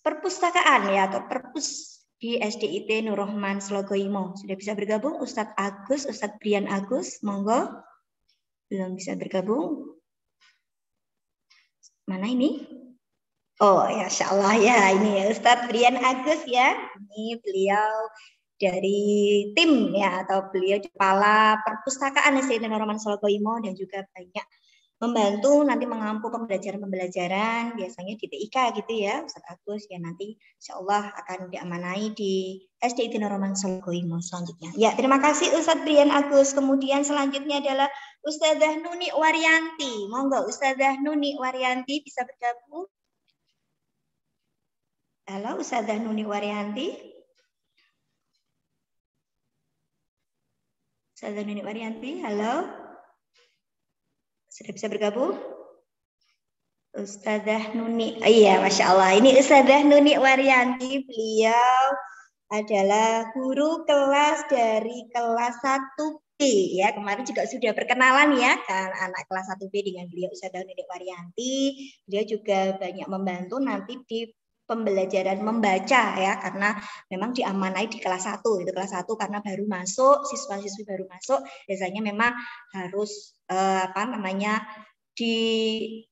perpustakaan ya atau perpus di SDIT Nur Rahman Slogoimo. Sudah bisa bergabung Ustadz Agus, Ustadz Brian Agus, monggo. Belum bisa bergabung? Mana ini? Oh ya, Insya Allah ya, ini ya Ustadz Brian Agus ya. Ini beliau dari tim ya atau beliau kepala perpustakaan SDIT Nur Rahman Slogoimo dan juga banyak membantu nanti mengampu pembelajaran biasanya di TIK gitu ya Ustadz Agus ya, nanti Insya Allah akan diamanai di SDIT Nur Rahman Slogoimo selanjutnya. Ya, terima kasih Ustadz Brian Agus. Kemudian selanjutnya adalah Ustazah Nuni Waryanti. Monggo Ustazah Nuni Waryanti bisa bergabung. Halo Ustazah Nuni Waryanti. Ustazah Nuni Waryanti, halo. Sudah bisa bergabung? Ustazah Nuni, iya Masya Allah. Ini Ustazah Nuni Waryanti, beliau adalah guru kelas dari kelas 1B ya. Kemarin juga sudah perkenalan ya kan anak kelas 1B dengan beliau Ustazah Nuni Waryanti. Beliau juga banyak membantu nanti di pembelajaran membaca ya, karena memang diamanai di kelas 1 itu kelas 1 karena baru masuk, siswa-siswi baru masuk biasanya memang harus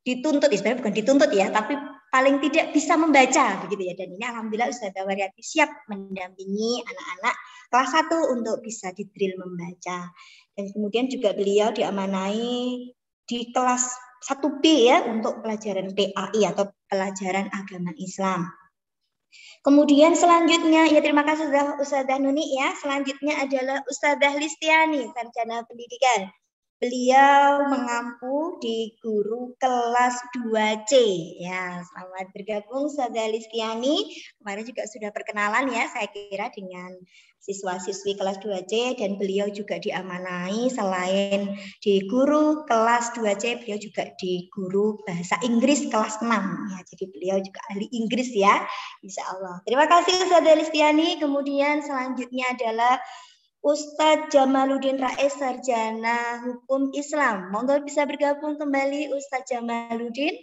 dituntut, istilahnya bukan dituntut ya, tapi paling tidak bisa membaca begitu ya. Dan ini alhamdulillah Ustazah Waryanti siap mendampingi anak-anak kelas 1 untuk bisa didrill membaca. Dan kemudian juga beliau diamanai di kelas 1B ya untuk pelajaran PAI atau pelajaran agama Islam. Kemudian selanjutnya ya terima kasih Ustazah Nuni ya. Selanjutnya adalah Ustazah Listiani Sarjana Pendidikan. Beliau mengampu di guru kelas 2C. Ya, selamat bergabung Ustazah Listiani. Kemarin juga sudah perkenalan ya, saya kira dengan siswa-siswi kelas 2C, dan beliau juga diamanahi selain di guru kelas 2C, beliau juga di guru bahasa Inggris kelas 6. Ya, jadi beliau juga ahli Inggris ya, insya Allah. Terima kasih Ustazah Listiani. Kemudian selanjutnya adalah Ustadz Jamaluddin Rais, Sarjana Hukum Islam. Monggo bisa bergabung kembali Ustadz Jamaluddin.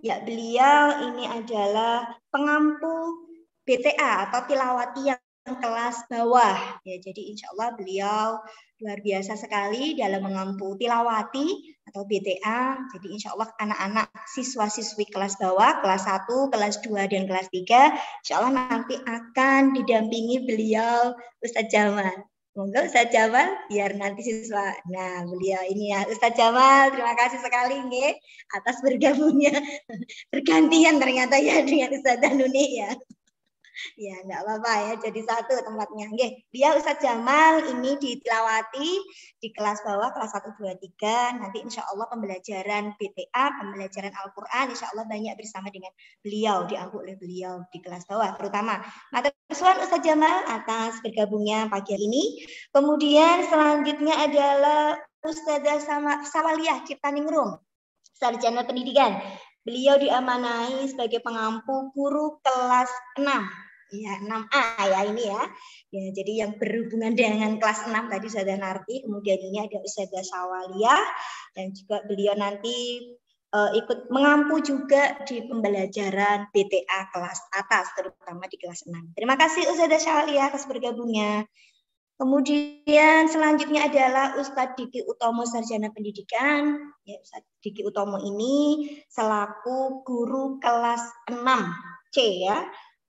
Ya, beliau ini adalah pengampu BTA atau tilawati yang kelas bawah. Ya, jadi insya Allah beliau luar biasa sekali dalam mengampu tilawati atau BTA. Jadi insya Allah anak-anak siswa-siswi kelas bawah, kelas 1, kelas 2, dan kelas 3, insya Allah nanti akan didampingi beliau Ustadz Jamal. Monggo Ustadz Jamal, biar nanti siswa. Nah, beliau ini ya Ustadz Jamal, terima kasih sekali nge, atas bergabungnya. Bergantian ternyata ya dengan Ustazah Nuni ya. Ya, enggak apa-apa ya, jadi satu tempatnya. Nggih, dia Ustadz Jamal ini ditilawati di kelas bawah, kelas 1, 2, 3. Nanti insya Allah pembelajaran BTA, pembelajaran Al-Quran, insya Allah banyak bersama dengan beliau, diampu oleh beliau di kelas bawah. Terutama matur suwun Ustadz Jamal atas bergabungnya pagi ini. Kemudian selanjutnya adalah Ustazah Sawaliyah Ciptaningrum, Sarjana Pendidikan. Beliau diamanahi sebagai pengampu guru kelas 6. Ya, 6A ya ini ya. Ya, jadi yang berhubungan dengan kelas 6 tadi sudah Narti, kemudian ini ada Ustazah Sawaliyah, dan juga beliau nanti ikut mengampu juga di pembelajaran BTA kelas atas, terutama di kelas 6. Terima kasih Ustazah Sawaliyah atas bergabungnya. Kemudian selanjutnya adalah Ustadz Diki Utomo, Sarjana Pendidikan. Ya, Ustadz Diki Utomo ini selaku guru kelas 6C ya.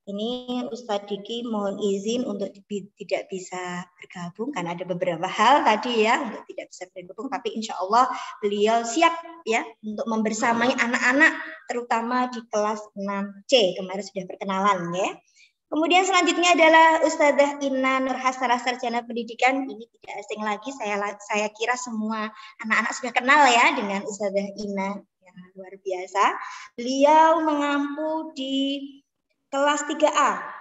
Ini Ustadz Diki mohon izin untuk tidak bisa bergabung karena ada beberapa hal tadi ya untuk tidak bisa bergabung, tapi insya Allah beliau siap ya untuk membersamai anak-anak terutama di kelas 6C. Kemarin sudah perkenalan ya. Kemudian selanjutnya adalah Ustazah Ina Nurhasanah, Sarjana Pendidikan. Ini tidak asing lagi, saya kira semua anak-anak sudah kenal ya dengan Ustazah Ina, yang luar biasa. Beliau mengampu di kelas 3A.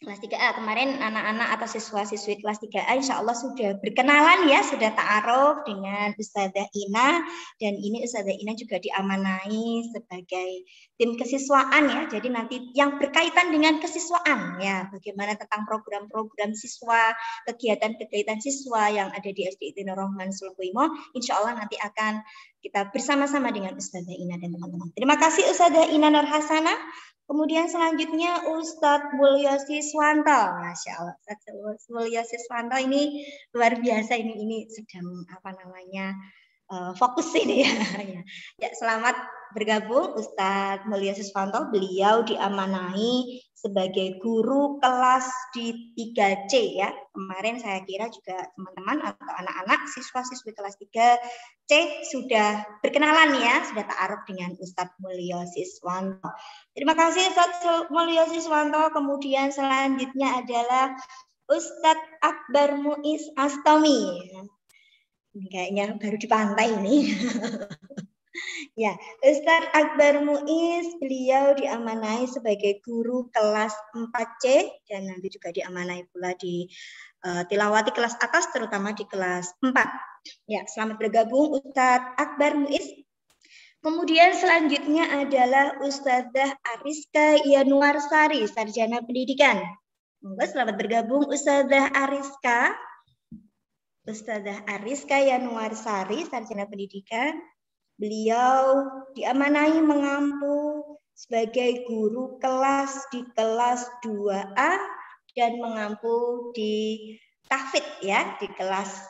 Kelas 3A kemarin anak-anak atau siswa-siswi kelas 3A insya Allah sudah berkenalan ya, sudah ta'aruf dengan Ustazah Ina, dan ini Ustazah Ina juga diamanahi sebagai tim kesiswaan ya, jadi nanti yang berkaitan dengan kesiswaan ya, bagaimana tentang program-program siswa, kegiatan-kegiatan siswa yang ada di SD Nur Rahman Sulkuimo, insya Allah nanti akan kita bersama-sama dengan Ustazah Ina dan teman-teman. Terima kasih Ustazah Ina Nurhasanah. Kemudian selanjutnya Ustadz Mulyo Siswanto, Masya Allah, Ustadz Mulyo Siswanto ini luar biasa, ini sedang apa namanya fokus ini ya. Ya, selamat bergabung Ustadz Mulyo Siswanto. Beliau diamanahi sebagai guru kelas di 3C ya. Kemarin saya kira juga teman-teman atau anak-anak siswa-siswi kelas 3C sudah berkenalan ya, sudah ta'aruf dengan Ustadz Mulyo Siswanto. Terima kasih Ustadz Mulyo Siswanto. Kemudian selanjutnya adalah Ustadz Akbar Muiz Astomi. Ini kayaknya baru di pantai ini. Ya, Ustadz Akbar Muiz, beliau diamanahi sebagai guru kelas 4C dan nanti juga diamanahi pula di tilawati kelas atas, terutama di kelas 4. Ya, selamat bergabung Ustadz Akbar Muiz. Kemudian selanjutnya adalah Ustazah Ariska Yanuarsari, Sarjana Pendidikan. Selamat bergabung Ustazah Ariska. Ustazah Ariska Yanuarsari, Sarjana Pendidikan. Beliau diamanahi mengampu sebagai guru kelas di kelas 2A dan mengampu di tahfidz ya, di kelas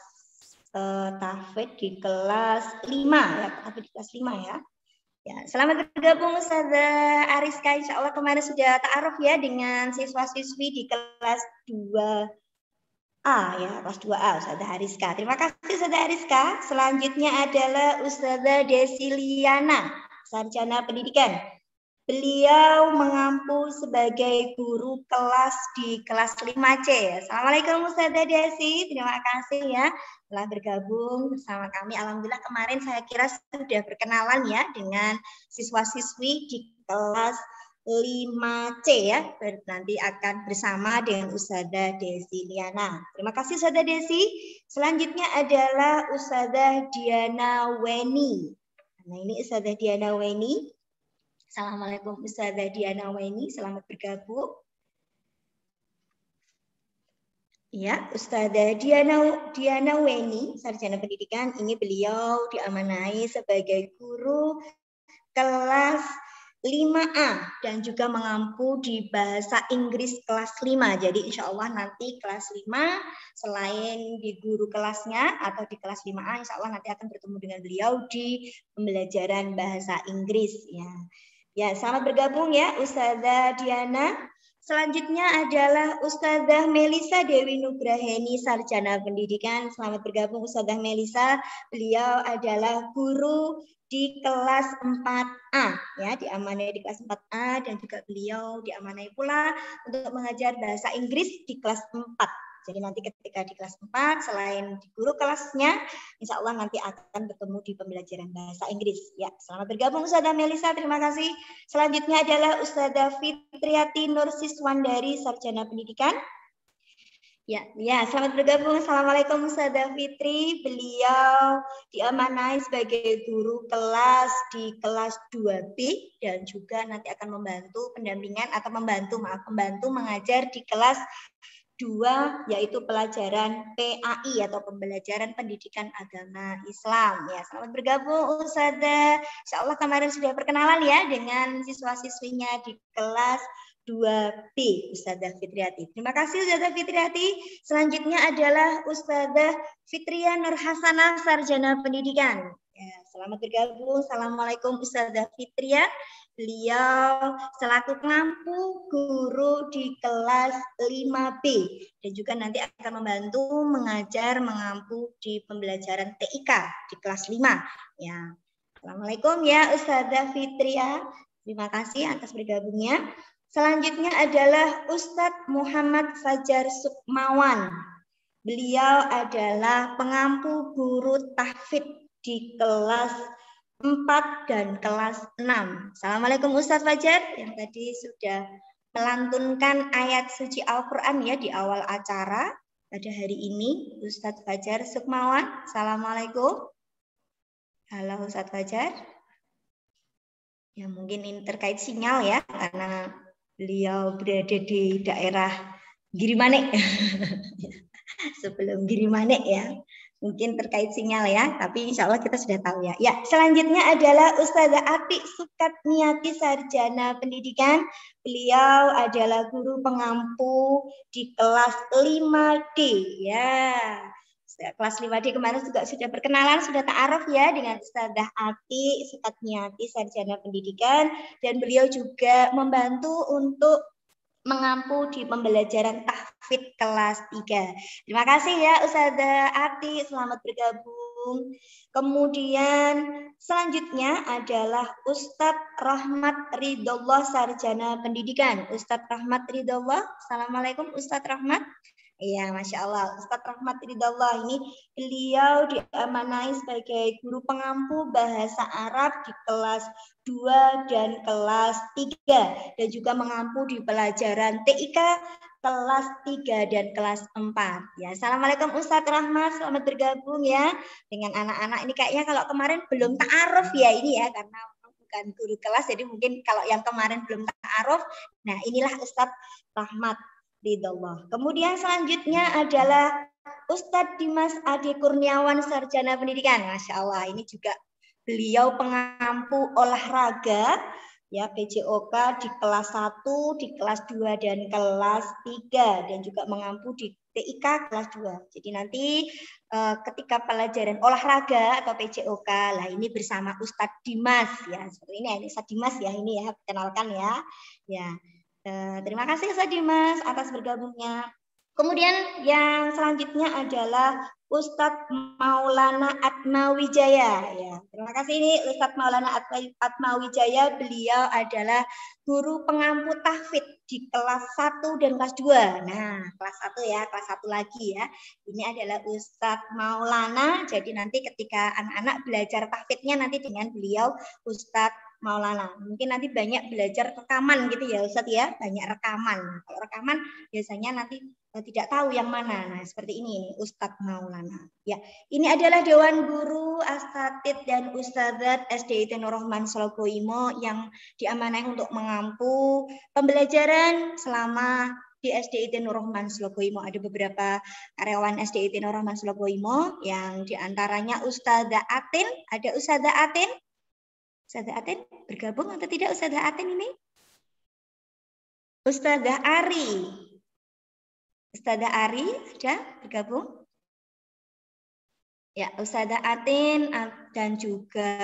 tahfidz di kelas 5 ya, tahfidz di kelas 5 ya. Ya, selamat bergabung Ustazah Ariska. Insya Allah kemarin sudah ta'aruf ya dengan siswa-siswi di kelas 2A ya, kelas 2A Ustazah Ariska. Terima kasih Ustazah Ariska. Selanjutnya adalah Ustazah Desiliana, Sarjana Pendidikan. Beliau mengampu sebagai guru kelas di kelas 5C. Assalamualaikum Ustazah Desi, terima kasih ya telah bergabung bersama kami. Alhamdulillah kemarin saya kira sudah berkenalan ya dengan siswa-siswi di kelas 5C ya. Nanti akan bersama dengan Ustazah Desi Liana. Terima kasih Ustazah Desi. Selanjutnya adalah Ustazah Diana Weni. Nah ini Ustazah Diana Weni. Assalamualaikum Ustazah Diana Weni, selamat bergabung. Ya, Ustazah Diana Weni, sarjana pendidikan, ini beliau diamanai sebagai guru kelas 5A dan juga mengampu di bahasa Inggris kelas 5. Jadi insya Allah nanti kelas 5 selain di guru kelasnya atau di kelas 5A, insya Allah nanti akan bertemu dengan beliau di pembelajaran bahasa Inggris. Ya, selamat bergabung ya Ustazah Diana. Selanjutnya adalah Ustazah Melisa Dewi Nugraheni, sarjana pendidikan. Selamat bergabung Ustazah Melisa. Beliau adalah guru di kelas 4A ya, diamanai di kelas 4A dan juga beliau diamanai pula untuk mengajar bahasa Inggris di kelas 4. Jadi nanti ketika di kelas 4 selain di guru kelasnya, insya Allah nanti akan bertemu di pembelajaran bahasa Inggris. Ya, selamat bergabung Ustazah Melisa, terima kasih. Selanjutnya adalah Ustazah Fitriati Nursiswandari, sarjana pendidikan. Ya, selamat bergabung. Assalamualaikum Ustazah Fitri. Beliau diamanai sebagai guru kelas di kelas 2B dan juga nanti akan membantu pendampingan atau membantu mengajar di kelas 2 yaitu pelajaran PAI atau pembelajaran pendidikan agama Islam. Ya, selamat bergabung Ustazah. Insyaallah kemarin sudah perkenalan ya dengan siswa-siswinya di kelas 2B, Ustazah Fitriati. Terima kasih Ustazah Fitriati. Selanjutnya adalah Ustazah Fitria Nurhasanah, sarjana pendidikan. Ya, selamat bergabung. Assalamualaikum Ustazah Fitria. Beliau selaku pengampu guru di kelas 5B dan juga nanti akan membantu mengampu di pembelajaran TIK di kelas 5. Ya. Assalamualaikum ya Ustazah Fitria. Terima kasih atas bergabungnya. Selanjutnya adalah Ustadz Muhammad Fajar Sukmawan. Beliau adalah pengampu guru tahfidz di kelas 4 dan kelas 6. Assalamualaikum Ustadz Fajar yang tadi sudah melantunkan ayat suci Al-Quran ya di awal acara pada hari ini. Ustadz Fajar Sukmawan. Assalamualaikum. Halo Ustadz Fajar. Ya mungkin ini terkait sinyal ya karena beliau berada di daerah Girimanik. Sebelum Girimanik ya. Mungkin terkait sinyal ya, tapi insya Allah kita sudah tahu ya. Ya, selanjutnya adalah Ustazah Atik Sukatniati, sarjana pendidikan. Beliau adalah guru pengampu di kelas 5D ya. Kelas 5D kemarin juga sudah perkenalan, sudah ta'aruf ya dengan Ustazah Atik Sukatniati, sarjana pendidikan, dan beliau juga membantu untuk mengampu di pembelajaran tahfidz kelas 3. Terima kasih ya Ustazah Ati, selamat bergabung. Kemudian selanjutnya adalah Ustadz Rahmat Ridhollah, sarjana pendidikan. Ustadz Rahmat Ridhollah, Assalamualaikum Ustadz Rahmat. Iya, Masya Allah. Ustadz Rahmat Ridhollah ini beliau diamanai sebagai guru pengampu bahasa Arab di kelas 2 dan kelas 3 dan juga mengampu di pelajaran TIK kelas 3 dan kelas 4. Ya, Assalamualaikum Ustadz Rahmat, selamat bergabung ya dengan anak-anak ini. Kayaknya kalau kemarin belum ta'aruf ya ini ya karena bukan guru kelas, jadi mungkin kalau yang kemarin belum ta'aruf, nah inilah Ustadz Rahmat Ridhollah. Kemudian selanjutnya adalah Ustadz Dimas Adi Kurniawan, sarjana pendidikan. Masya Allah, ini juga beliau pengampu olahraga ya PJOK di kelas 1, di kelas 2 dan kelas 3 dan juga mengampu di TIK kelas 2. Jadi nanti ketika pelajaran olahraga atau PJOK lah ini bersama Ustadz Dimas ya. Seperti ini Ustadz Dimas ya ini ya, kenalkan ya. Ya. Terima kasih Ustadz Dimas atas bergabungnya. Kemudian yang selanjutnya adalah Ustadz Maulana Atmawijaya. Ya, terima kasih ini Ustadz Maulana Atmawijaya. Beliau adalah guru pengampu tahfidz di kelas 1 dan kelas 2. Nah, kelas 1 ya, kelas 1 lagi ya. Ini adalah Ustadz Maulana. Jadi nanti ketika anak-anak belajar tahfidznya nanti dengan beliau Ustadz Maulana. Mungkin nanti banyak belajar rekaman gitu ya Ustadz ya, banyak rekaman. Nah, kalau rekaman biasanya nanti tidak tahu yang mana. Nah, seperti ini Ustadz Maulana. Ya, ini adalah Dewan Guru, Asatidz dan Ustadzat SDIT Nur Rahman Sologoimo yang diamanai untuk mengampu pembelajaran selama di SDIT Nur Rahman Sologoimo. Ada beberapa karyawan SDIT Nur Rahman Sologoimo yang diantaranya Ustadzah Atin. Ada Ustadzah Atin? Ustadzah Atin bergabung atau tidak Ustadzah Atin ini? Ustadzah Ari. Ustadzah Ari ada bergabung? Ya, Ustadzah Atin dan juga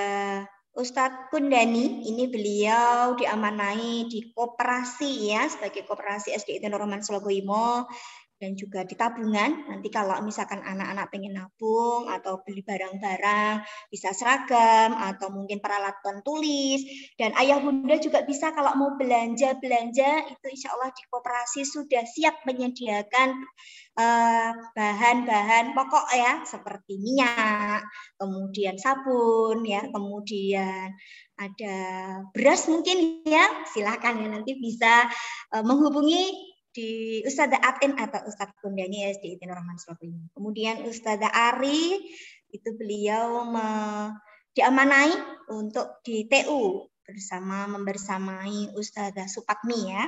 Ustadz Kundani, ini beliau diamanai di koperasi ya, sebagai koperasi SDIT Nur Rahman Sologoimo dan juga di tabungan. Nanti kalau misalkan anak-anak pengen nabung atau beli barang-barang, bisa seragam atau mungkin peralatan tulis. Dan ayah bunda juga bisa kalau mau belanja-belanja, itu insya Allah di koperasi sudah siap menyediakan bahan-bahan pokok ya, seperti minyak, kemudian sabun ya, kemudian ada beras mungkin ya, silakan ya, nanti bisa menghubungi di Ustadzah Atin atau Ustadz Kundani SDIT Nur Rahman Sologoimo. Kemudian Ustadzah Ari itu beliau diamanai untuk di TU membersamai Ustadzah Supatmi ya.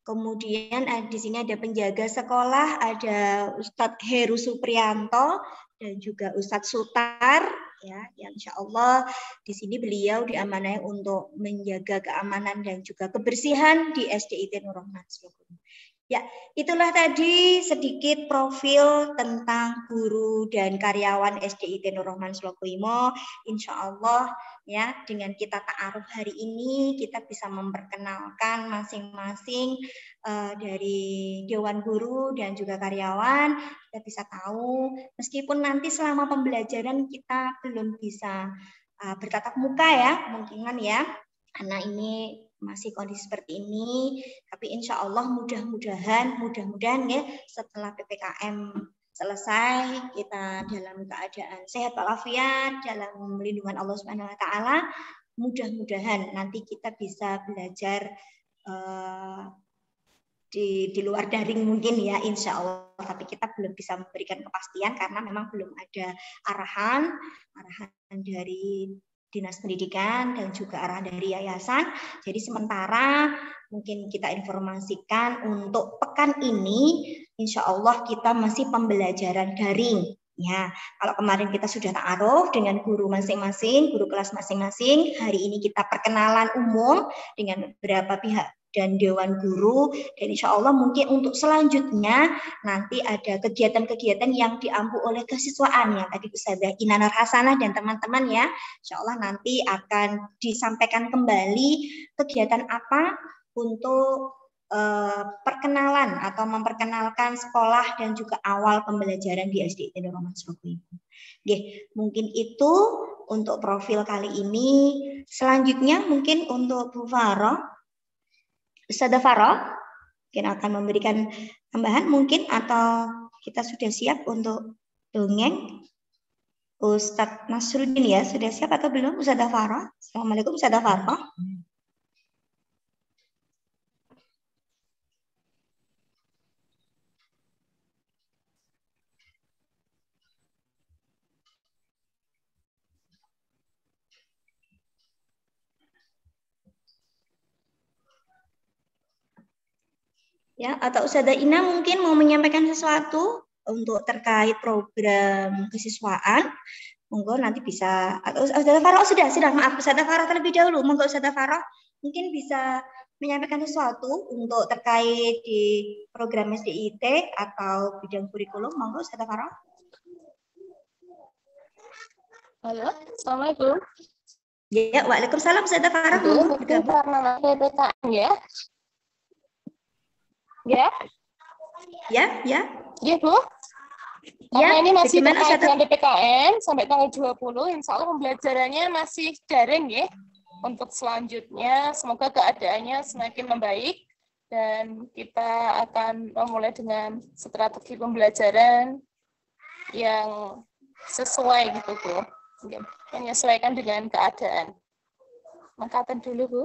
Kemudian di sini ada penjaga sekolah, ada Ustadz Heru Suprianto dan juga Ustadz Sutar ya, yang insya Allah di sini beliau diamanai untuk menjaga keamanan dan juga kebersihan di SDIT Nur Rahman Sologoimo. Ya, itulah tadi sedikit profil tentang guru dan karyawan SDIT Nur Rahman Sologoimo. Insya Allah ya, dengan kita ta'aruf hari ini kita bisa memperkenalkan masing-masing dari Dewan Guru dan juga karyawan. Kita bisa tahu meskipun nanti selama pembelajaran kita belum bisa bertatap muka ya, kemungkinan ya, karena ini masih kondisi seperti ini, tapi insya Allah mudah-mudahan ya setelah PPKM selesai kita dalam keadaan sehat walafiat dalam lindungan Allah Subhanahu Wa Taala, mudah-mudahan nanti kita bisa belajar di luar daring mungkin ya insya Allah, tapi kita belum bisa memberikan kepastian karena memang belum ada arahan dari Dinas Pendidikan dan juga arahan dari yayasan. Jadi sementara mungkin kita informasikan untuk pekan ini insya Allah kita masih pembelajaran daring. Ya, kalau kemarin kita sudah ta'aruf dengan guru masing-masing, guru kelas masing-masing, hari ini kita perkenalan umum dengan beberapa pihak dan Dewan Guru, dan insya Allah mungkin untuk selanjutnya nanti ada kegiatan-kegiatan yang diampu oleh kesiswaan yang tadi Ustadzah Ina Nur Hasanah dan teman-teman ya, insya Allah nanti akan disampaikan kembali kegiatan apa untuk perkenalan atau memperkenalkan sekolah dan juga awal pembelajaran di SDIT Nur Rahman Sologoimo. Oke, mungkin itu untuk profil kali ini. Selanjutnya mungkin untuk Bu Farah, Ustadzah Farah mungkin akan memberikan tambahan mungkin, atau kita sudah siap untuk dongeng. Ustadz Nasruddin ya, sudah siap atau belum Ustadzah Farah? Assalamualaikum Ustadzah Farah. Ya, atau Ustadzah Ina mungkin mau menyampaikan sesuatu untuk terkait program kesiswaan. Monggo nanti bisa, atau Ustadzah Farah sudah maaf Ustadzah Farah terlebih dahulu. Monggo Ustadzah Farah mungkin bisa menyampaikan sesuatu untuk terkait di program SDIT atau bidang kurikulum. Monggo Ustadzah Farah. Halo, Assalamualaikum. Ya, waalaikumsalam Ustadzah Farah. Mungkin karena PPKM ya. Ya. Ya. Ya, Bu. Karena ini masih bagaimana, terkait Ustazah? dengan PPKM sampai tanggal 20, insya Allah pembelajarannya masih daring ya. Untuk selanjutnya, semoga keadaannya semakin membaik dan kita akan memulai dengan strategi pembelajaran yang sesuai gitu Bu. Menyesuaikan dengan keadaan. Makatan dulu Bu.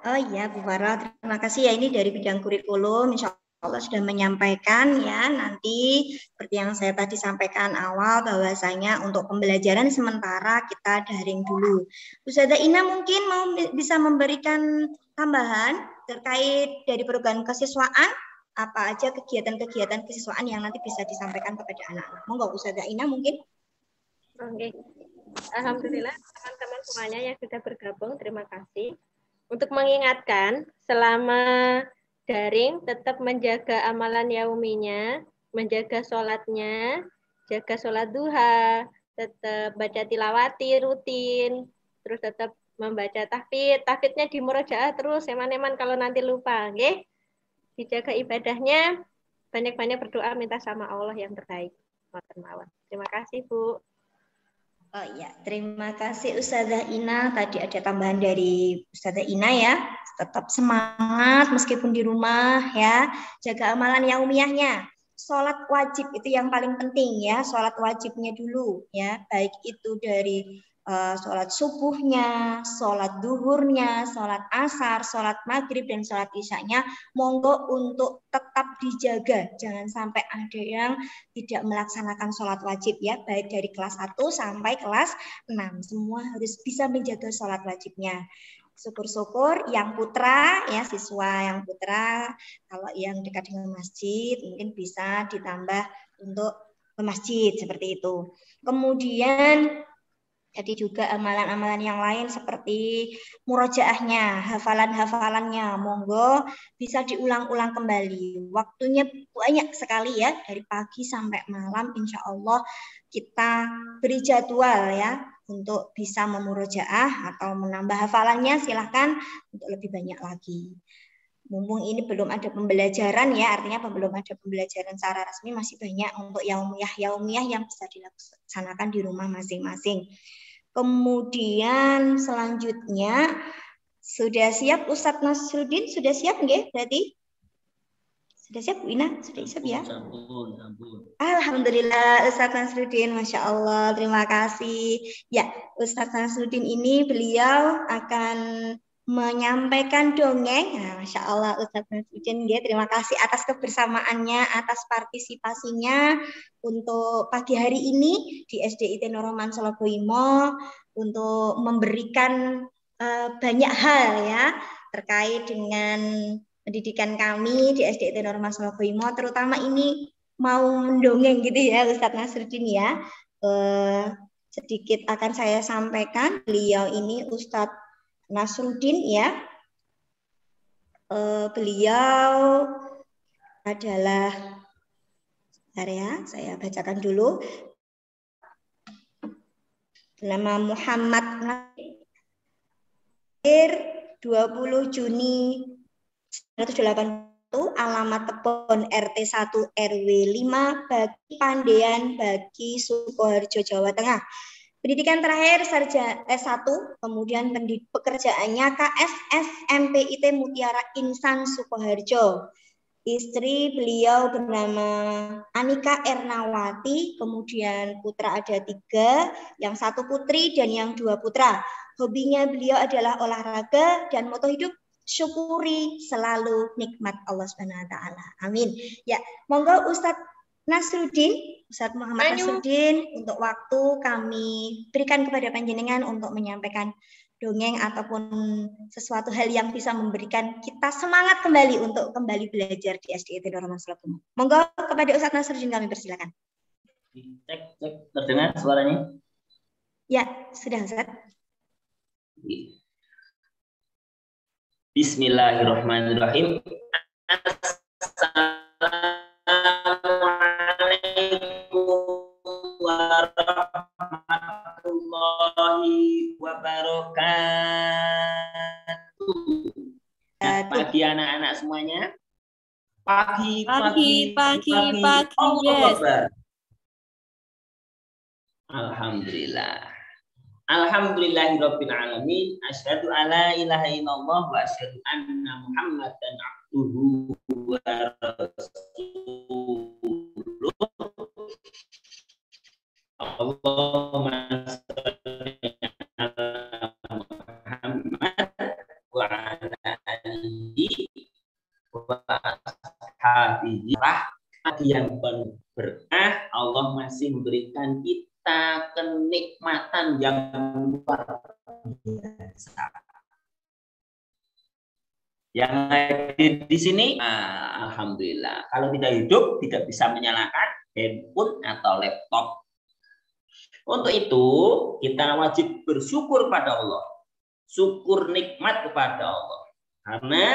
Oh iya, Bu Farah, terima kasih ya. Ini dari bidang kurikulum, insya Allah sudah menyampaikan ya. Nanti seperti yang saya tadi sampaikan awal, bahwasanya untuk pembelajaran sementara kita daring dulu. Ustazah Ina mungkin bisa memberikan tambahan terkait dari program kesiswaan, apa aja kegiatan-kegiatan kesiswaan yang nanti bisa disampaikan kepada anak-anak. Monggo Ustazah Ina mungkin. Oke. Alhamdulillah teman-teman semuanya yang sudah bergabung, terima kasih. Untuk mengingatkan, selama daring tetap menjaga amalan yauminya, menjaga sholatnya, jaga sholat duha, tetap baca tilawati rutin, terus tetap membaca tahfidz. Tahfidznya di murojaah terus, eman-eman kalau nanti lupa, okay? Dijaga ibadahnya, banyak-banyak berdoa minta sama Allah yang terbaik. Terima kasih Bu. Oh iya, terima kasih Ustazah Ina. Tadi ada tambahan dari Ustazah Ina ya. Tetap semangat meskipun di rumah ya. Jaga amalan yaumiyahnya. Sholat wajib itu yang paling penting ya. Sholat wajibnya dulu ya. Baik itu dari sholat subuhnya, sholat duhurnya, sholat asar, sholat maghrib, dan sholat isyanya. Monggo untuk tetap dijaga. Jangan sampai ada yang tidak melaksanakan sholat wajib ya, baik dari kelas 1 sampai kelas 6. Semua harus bisa menjaga sholat wajibnya. Syukur-syukur yang putra ya, siswa yang putra, kalau yang dekat dengan masjid mungkin bisa ditambah untuk ke masjid seperti itu. Kemudian jadi juga amalan-amalan yang lain seperti murojaahnya, hafalan-hafalannya, monggo bisa diulang-ulang kembali. Waktunya banyak sekali ya, dari pagi sampai malam, insya Allah kita beri jadwal ya untuk bisa memurojaah atau menambah hafalannya, silahkan untuk lebih banyak lagi. Mumpung ini belum ada pembelajaran ya, artinya belum ada pembelajaran secara resmi, masih banyak untuk yaumiyah yang bisa dilaksanakan di rumah masing-masing. Kemudian selanjutnya sudah siap Ustadz Nasruddin? Sudah siap nggih? Berarti sudah siap Bu Ina? Sudah siap ya? Alhamdulillah Ustadz Nasruddin, Masya Allah, terima kasih. Ya, Ustadz Nasruddin ini beliau akan menyampaikan dongeng. Nah, Masya Allah Ustadz Nasruddin, ya, terima kasih atas kebersamaannya, atas partisipasinya untuk pagi hari ini di SDIT Nur Rahman Sologoimo untuk memberikan banyak hal ya terkait dengan pendidikan kami di SDIT Nur Rahman Sologoimo, terutama ini mau mendongeng gitu ya Ustadz Nasruddin ya. Sedikit akan saya sampaikan, beliau ini Ustadz Nasruddin ya, beliau adalah, saya bacakan dulu, nama Muhammad lahir 20 Juni 1980, alamat Tebon RT 1 RW 5 Bagi Pandean Bagi Sukoharjo Jawa Tengah. Pendidikan terakhir sarjana S1, kemudian pekerjaannya KSS MPIT Mutiara Insan Sukoharjo. Istri beliau bernama Anika Ernawati, kemudian putra ada 3, yang 1 putri dan yang 2 putra. Hobinya beliau adalah olahraga dan moto hidup syukuri selalu nikmat Allah Subhanahu wa taala. Amin. Ya, monggo Ustadz Nasruddin, Ustadz Muhammad Nasruddin, untuk waktu kami berikan kepada panjenengan untuk menyampaikan dongeng ataupun sesuatu hal yang bisa memberikan kita semangat kembali untuk kembali belajar di SDIT Nur Rahman Sologoimo. Monggo kepada Ustadz Nasruddin kami persilakan. Cek, terdengar suaranya? Ya, sudah Ustadz. Bismillahirrahmanirrahim. Assalamualaikum warahmatullahi wabarakatuh. Selamat pagi anak-anak semuanya. Pagi, Pagi, Allahu yes. Akbar. Alhamdulillah. Alhamdulillahirabbil alamin. Asyhadu alla ilaha illallah wa asyhadu anna Muhammadan abduhu wa rasuluh. Allahumma shalli ala Muhammad wa ala alihi wa ashabihi. Rahmat yang penuh berkah, Allah masih memberikan kita kenikmatan yang luar biasa. Yang hadir di sini, alhamdulillah. Kalau tidak hidup, tidak bisa menyalakan handphone atau laptop. Untuk itu, kita wajib bersyukur pada Allah. Syukur nikmat kepada Allah. Karena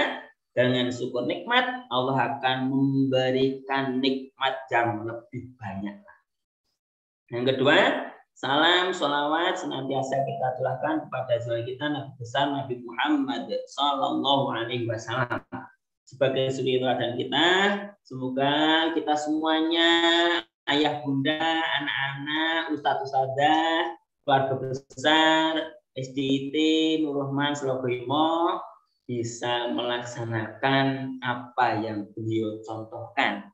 dengan syukur nikmat, Allah akan memberikan nikmat yang lebih banyak. Yang kedua, salam, sholawat senantiasa kita aturkan kepada junjungan kita Nabi besar Nabi Muhammad Sallallahu Alaihi Wasallam sebagai suri teladan kita. Semoga kita semuanya, ayah bunda, anak-anak, ustadz-ustadzah, keluarga besar SDIT Nur Rahman Slogoimo bisa melaksanakan apa yang beliau contohkan.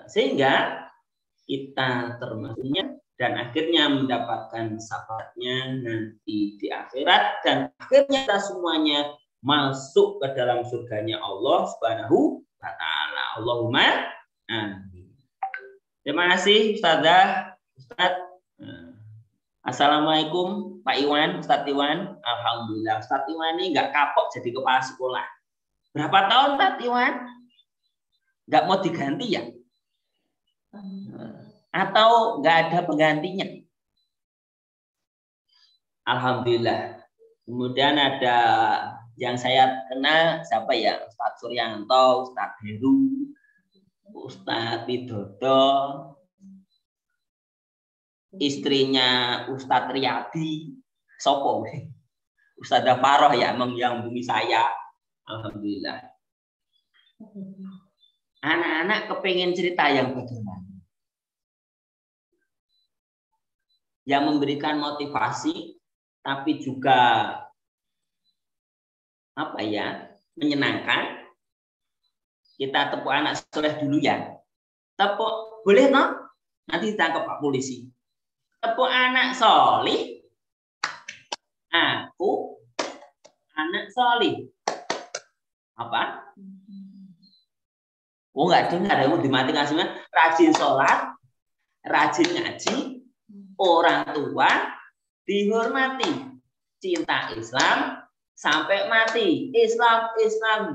Sehingga kita termasuknya dan akhirnya mendapatkan syafaatnya nanti di akhirat, dan akhirnya kita semuanya masuk ke dalam surganya Allah Subhanahu wa taala. Allahumma amin. Terima kasih Ustazah, Ustaz. Assalamualaikum Pak Iwan, Ustadz Iwan. Alhamdulillah Ustadz Iwan ini nggak kapok jadi kepala sekolah. Berapa tahun Ustadz Iwan? Nggak mau diganti ya? Atau nggak ada penggantinya? Alhamdulillah. Kemudian ada yang saya kenal, siapa ya? Ustadz Suryanto, Ustadz Heru, Ustadz Widodo, istrinya Ustadz Riyadi, Sopo, Ustadzah Paroh ya, yang bumi saya. Alhamdulillah. Anak-anak kepengen cerita yang bagaimana? Yang memberikan motivasi, tapi juga apa ya, menyenangkan. Kita tepuk anak soleh dulu ya. Tepuk, boleh no? Nanti ditangkap Pak Polisi. Tepuk anak solih. Aku anak solih. Apa? Oh nggak dengar ya, dimati ngasihnya rajin sholat, rajin ngaji, orang tua dihormati, cinta Islam sampai mati. Islam,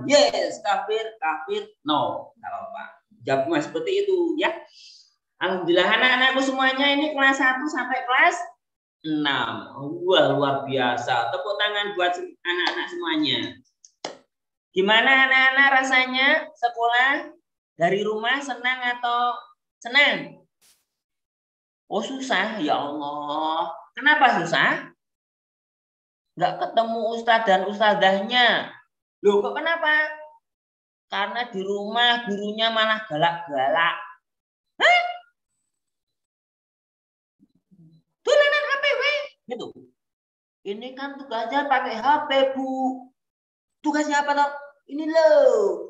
yes, kafir, no. Nggak apa-apa. Jawabnya seperti itu ya. Alhamdulillah anak-anakku semuanya ini kelas 1 sampai kelas 6. Wah, luar biasa. Tepuk tangan buat anak-anak semuanya. Gimana anak-anak rasanya sekolah? Dari rumah senang atau senang? Oh susah, ya Allah. Kenapa susah? Nggak ketemu ustadz dan ustadzahnya. Loh kok kenapa? Karena di rumah gurunya malah galak-galak. Hah? Tulanan HP, gitu. Ini kan tugasnya pakai HP, Bu. Tugasnya apa toh? Ini loh.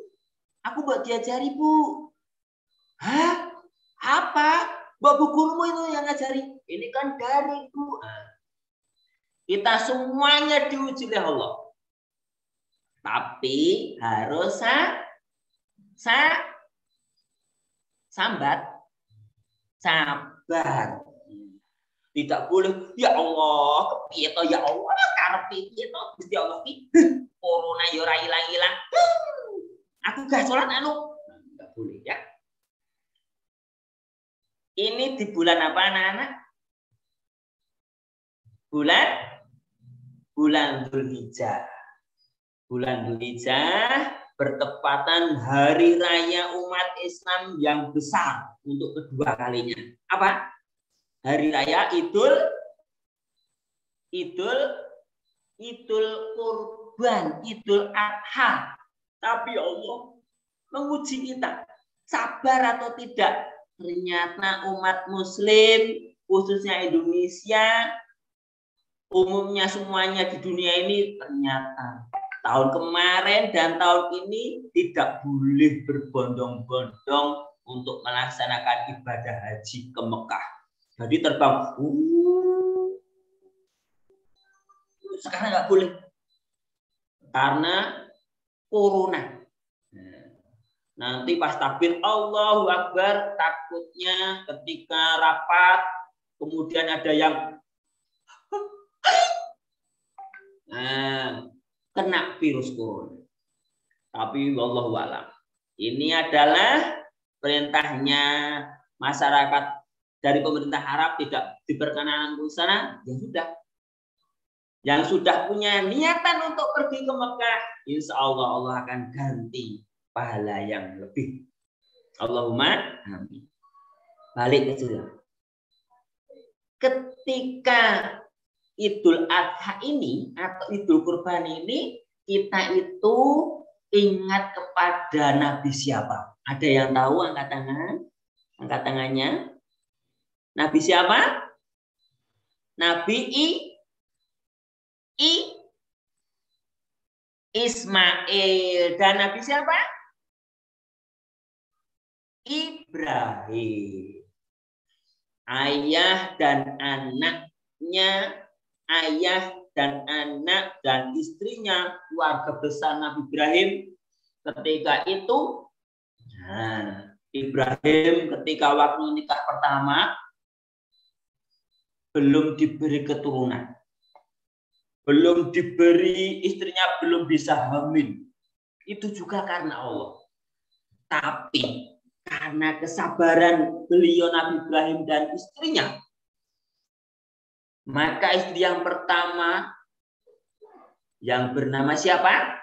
Aku buat diajari, Bu. Hah? Apa? Mbak Bu gurumu itu yang ngajari. Ini kan daring, Bu. Kita semuanya diuji oleh Allah. Tapi harus sabar. Tidak boleh, ya Allah, kepiye to ya Allah, karepe piye to Gusti Allah ki. Corona yo ora ilang-ilang. Aku gak sholat anu. Enggak boleh ya. Ini di bulan apa anak-anak? Bulan Dzulhijjah. Bulan Dzulhijjah bertepatan hari raya umat Islam yang besar untuk kedua kalinya. Apa? Hari raya Idul Kurban. kurban Idul Adha. Tapi Allah menguji kita, sabar atau tidak. Ternyata umat muslim, khususnya Indonesia, umumnya semuanya di dunia ini, ternyata tahun kemarin dan tahun ini tidak boleh berbondong-bondong untuk melaksanakan ibadah haji ke Mekah. Jadi terbang, sekarang nggak boleh karena corona. Nanti pas takbir Allahu Akbar, takutnya ketika rapat kemudian ada yang kena virus corona. Tapi wallahu a'lam. Ini adalah perintahnya masyarakat dari pemerintah Arab, tidak diperkenankan ke sana, ya sudah. Yang sudah punya niatan untuk pergi ke Mekah, insya Allah Allah akan ganti pahala yang lebih. Allahumma amin. Balik ke sini. Ketika Idul Adha ini atau Idul Kurban ini, kita itu ingat kepada Nabi siapa? Ada yang tahu? Angkat tangan. Angkat tangannya. Nabi siapa? Nabi Ismail. Dan Nabi siapa? Ibrahim. Ayah dan anaknya, ayah dan anak dan istrinya, keluarga besar Nabi Ibrahim ketika itu, Ibrahim ketika waktu nikah pertama belum diberi keturunan, belum diberi, istrinya belum bisa hamil. Itu juga karena Allah. Tapi karena kesabaran beliau Nabi Ibrahim dan istrinya, maka istri yang pertama yang bernama siapa?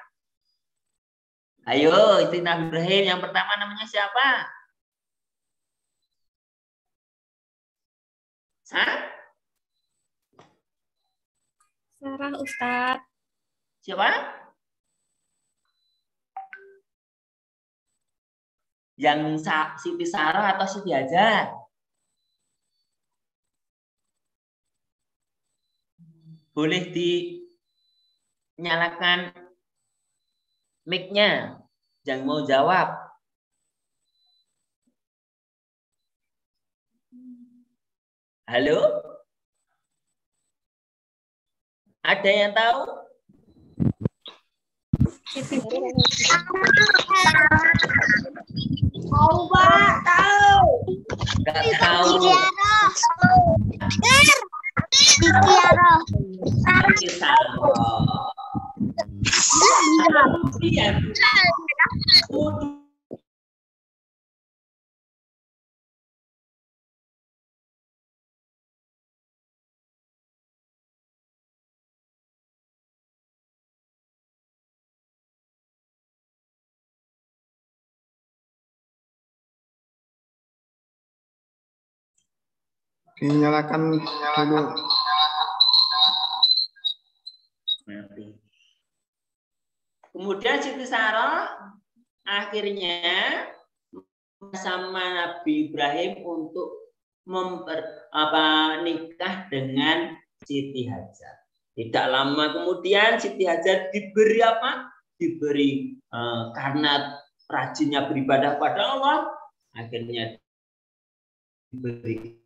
Ayo, istri Nabi Ibrahim yang pertama namanya siapa? Sarah, Ustadz. Siapa? Yang Siti Sarah atau Siti Hajar? Boleh dinyalakan mic-nya. Yang mau jawab. Halo? Ada yang tahu? Tahu, Pak, tahu. Enggak tahu. Dinyalakan dulu. Kemudian Siti Sarah akhirnya sama Nabi Ibrahim untuk nikah dengan Siti Hajar. Tidak lama kemudian Siti Hajar diberi apa? Diberi karena rajinnya beribadah pada Allah, akhirnya diberi.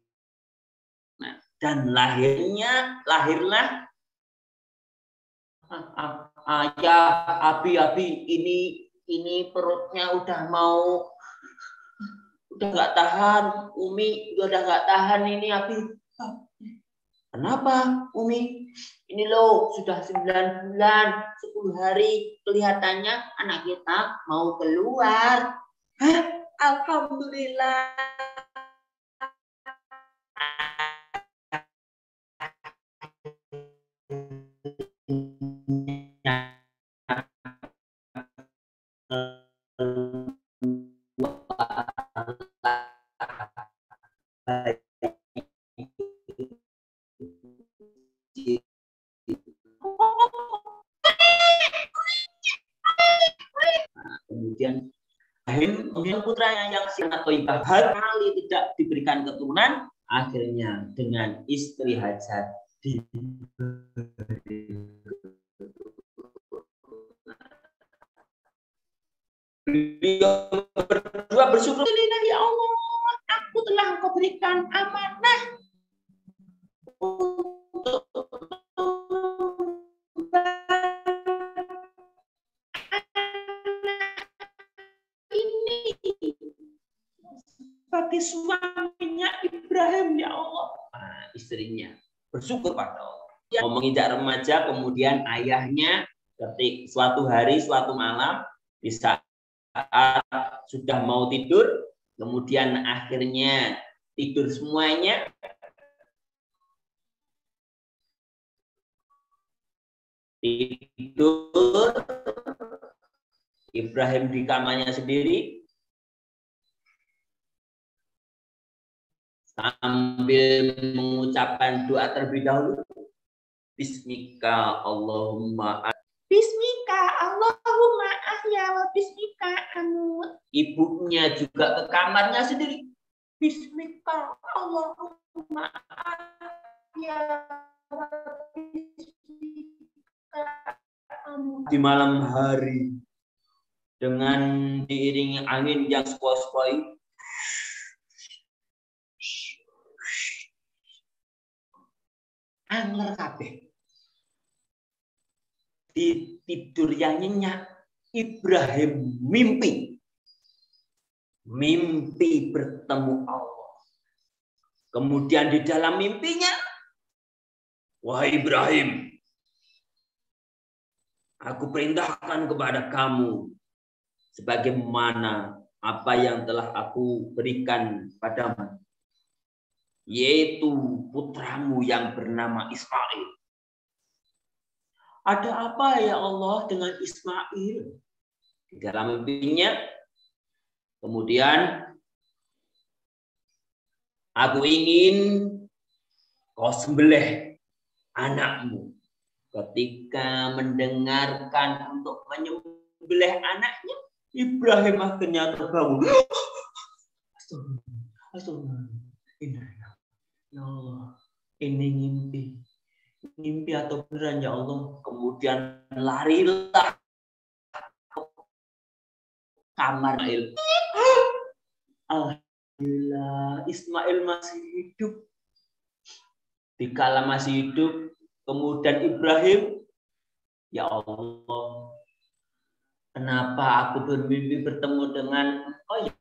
Nah, dan lahirlah ayah Abi ini perutnya udah nggak tahan, Umi udah nggak tahan ini Abi. Kenapa Umi? Ini loh sudah 9 bulan 10 hari kelihatannya anak kita mau keluar. Hah? Alhamdulillah. dengan putranya yang sangat thayyibah kali tidak diberikan keturunan, akhirnya dengan istri Hajar beliau berdua bersyukur, ya Allah, aku telah Engkau berikan amanah untuk ini sebagai suaminya Ibrahim, ya Allah. Nah, istrinya bersyukur pada Allah. Dia mau menginjak remaja, kemudian ayahnya ketika suatu hari, suatu malam, di saat sudah mau tidur, kemudian akhirnya tidur semuanya, tidur Ibrahim di kamarnya sendiri sambil mengucapkan doa terlebih dahulu. Bismika Allahumma Bismika Allahumma ahya wa bismika amut. Ibunya juga ke kamarnya sendiri. Bismika Allahumma ahya wa bismika amut. Di malam hari dengan diiringi angin yang sepoi-sepoi, angler kabeh. Di tidur yang nyenyak, Ibrahim mimpi bertemu Allah. Kemudian di dalam mimpinya, wahai Ibrahim, aku perintahkan kepada kamu sebagaimana apa yang telah aku berikan padamu, yaitu putramu yang bernama Ismail. Ada apa ya Allah dengan Ismail? Di dalam mimpinya, kemudian aku ingin kau sembelih anakmu. Ketika mendengarkan untuk menyembelih anaknya, Ibrahim akhirnya terbangun. Ya Allah, ini mimpi atau beneran ya Allah. Kemudian larilah ke kamar Ismail. Alhamdulillah, Ismail masih hidup. Dikala masih hidup, kemudian Ibrahim, ya Allah, kenapa aku bermimpi bertemu dengan Engkau ya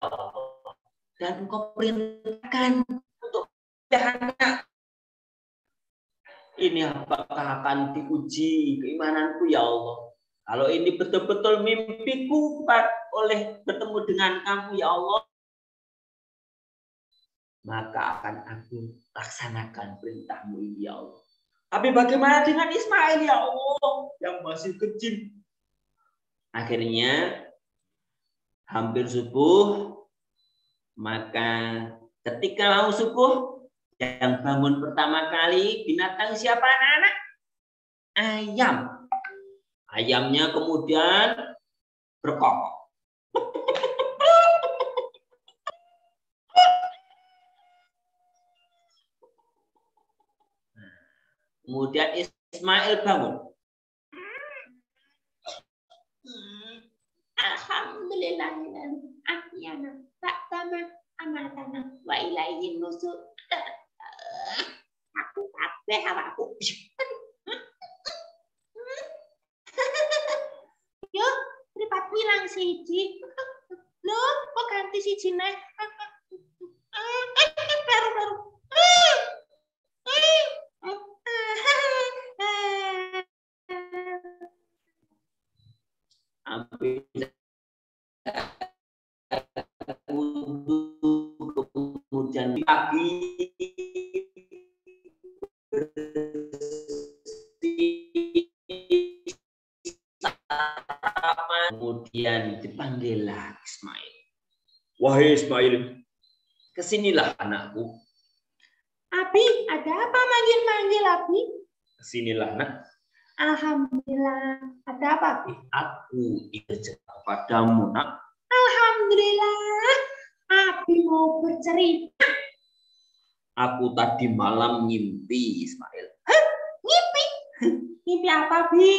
Allah, dan Engkau perintahkan untuk anak. Ini apakah akan diuji keimananku ya Allah? Kalau ini betul-betul mimpiku oleh bertemu dengan kamu ya Allah, maka akan aku laksanakan perintahmu ini ya Allah. Tapi bagaimana dengan Ismail ya Allah yang masih kecil? Akhirnya hampir subuh, maka ketika mau subuh, yang bangun pertama kali binatang siapa anak-anak? Ayam. Ayamnya kemudian berkokok. Kemudian Ismail bangun. Alhamdulillah, akhirnya tak sama amatana wa ilaihin nusur. Aku kabeh awakku. Yo, pripat wilang siji. Lho, kok ganti siji neh? Baru. Kemudian pagi kemudian dipanggillah Ismail. Wahai Ismail, kesinilah anakku. Abi, ada apa manggil-manggil Abi? Kesinilah nak. Alhamdulillah. Ada apa Abi? Aku ingin cerita padamu nak. Alhamdulillah, Abi mau bercerita. Aku tadi malam ngimpi, Ismail. Hah? Ngimpi? Ngimpi apa, Bi?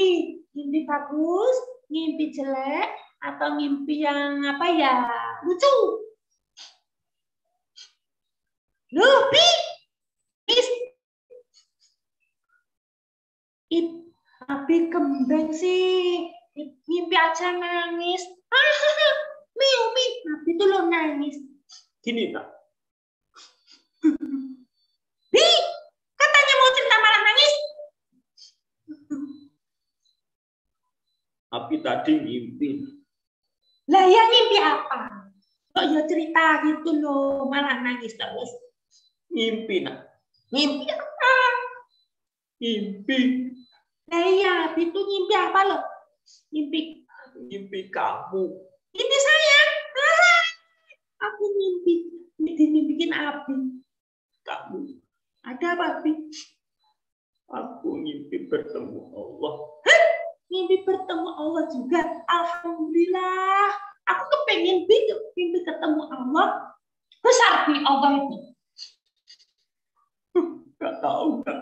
Ngimpi bagus, ngimpi jelek, atau ngimpi yang apa ya? Lucu. Loh, Bi? Abi kembang sih. Ngimpi aja nangis. Mimi, Abi tuh lo nangis. Gini, Nak. Bi, katanya mau cerita malah nangis. Abi tadi ngimpi. Lah ya ngimpi apa? Kok ya cerita gitu loh, malah nangis terus. Ngimpi, Nak. Ngimpi apa? Ngimpi. Lah iya, Abi tuh ngimpi apa loh? Ngimpi kamu. Ngimpi saya. Aku mimpiin Abi. Kamu. Ada apa, Abi? Aku ngimpi bertemu Allah. Hah? Ngimpi bertemu Allah juga. Alhamdulillah. Aku tuh pengen mimpi ketemu Allah. Besar nih Allah itu. Gak tahu, Kak.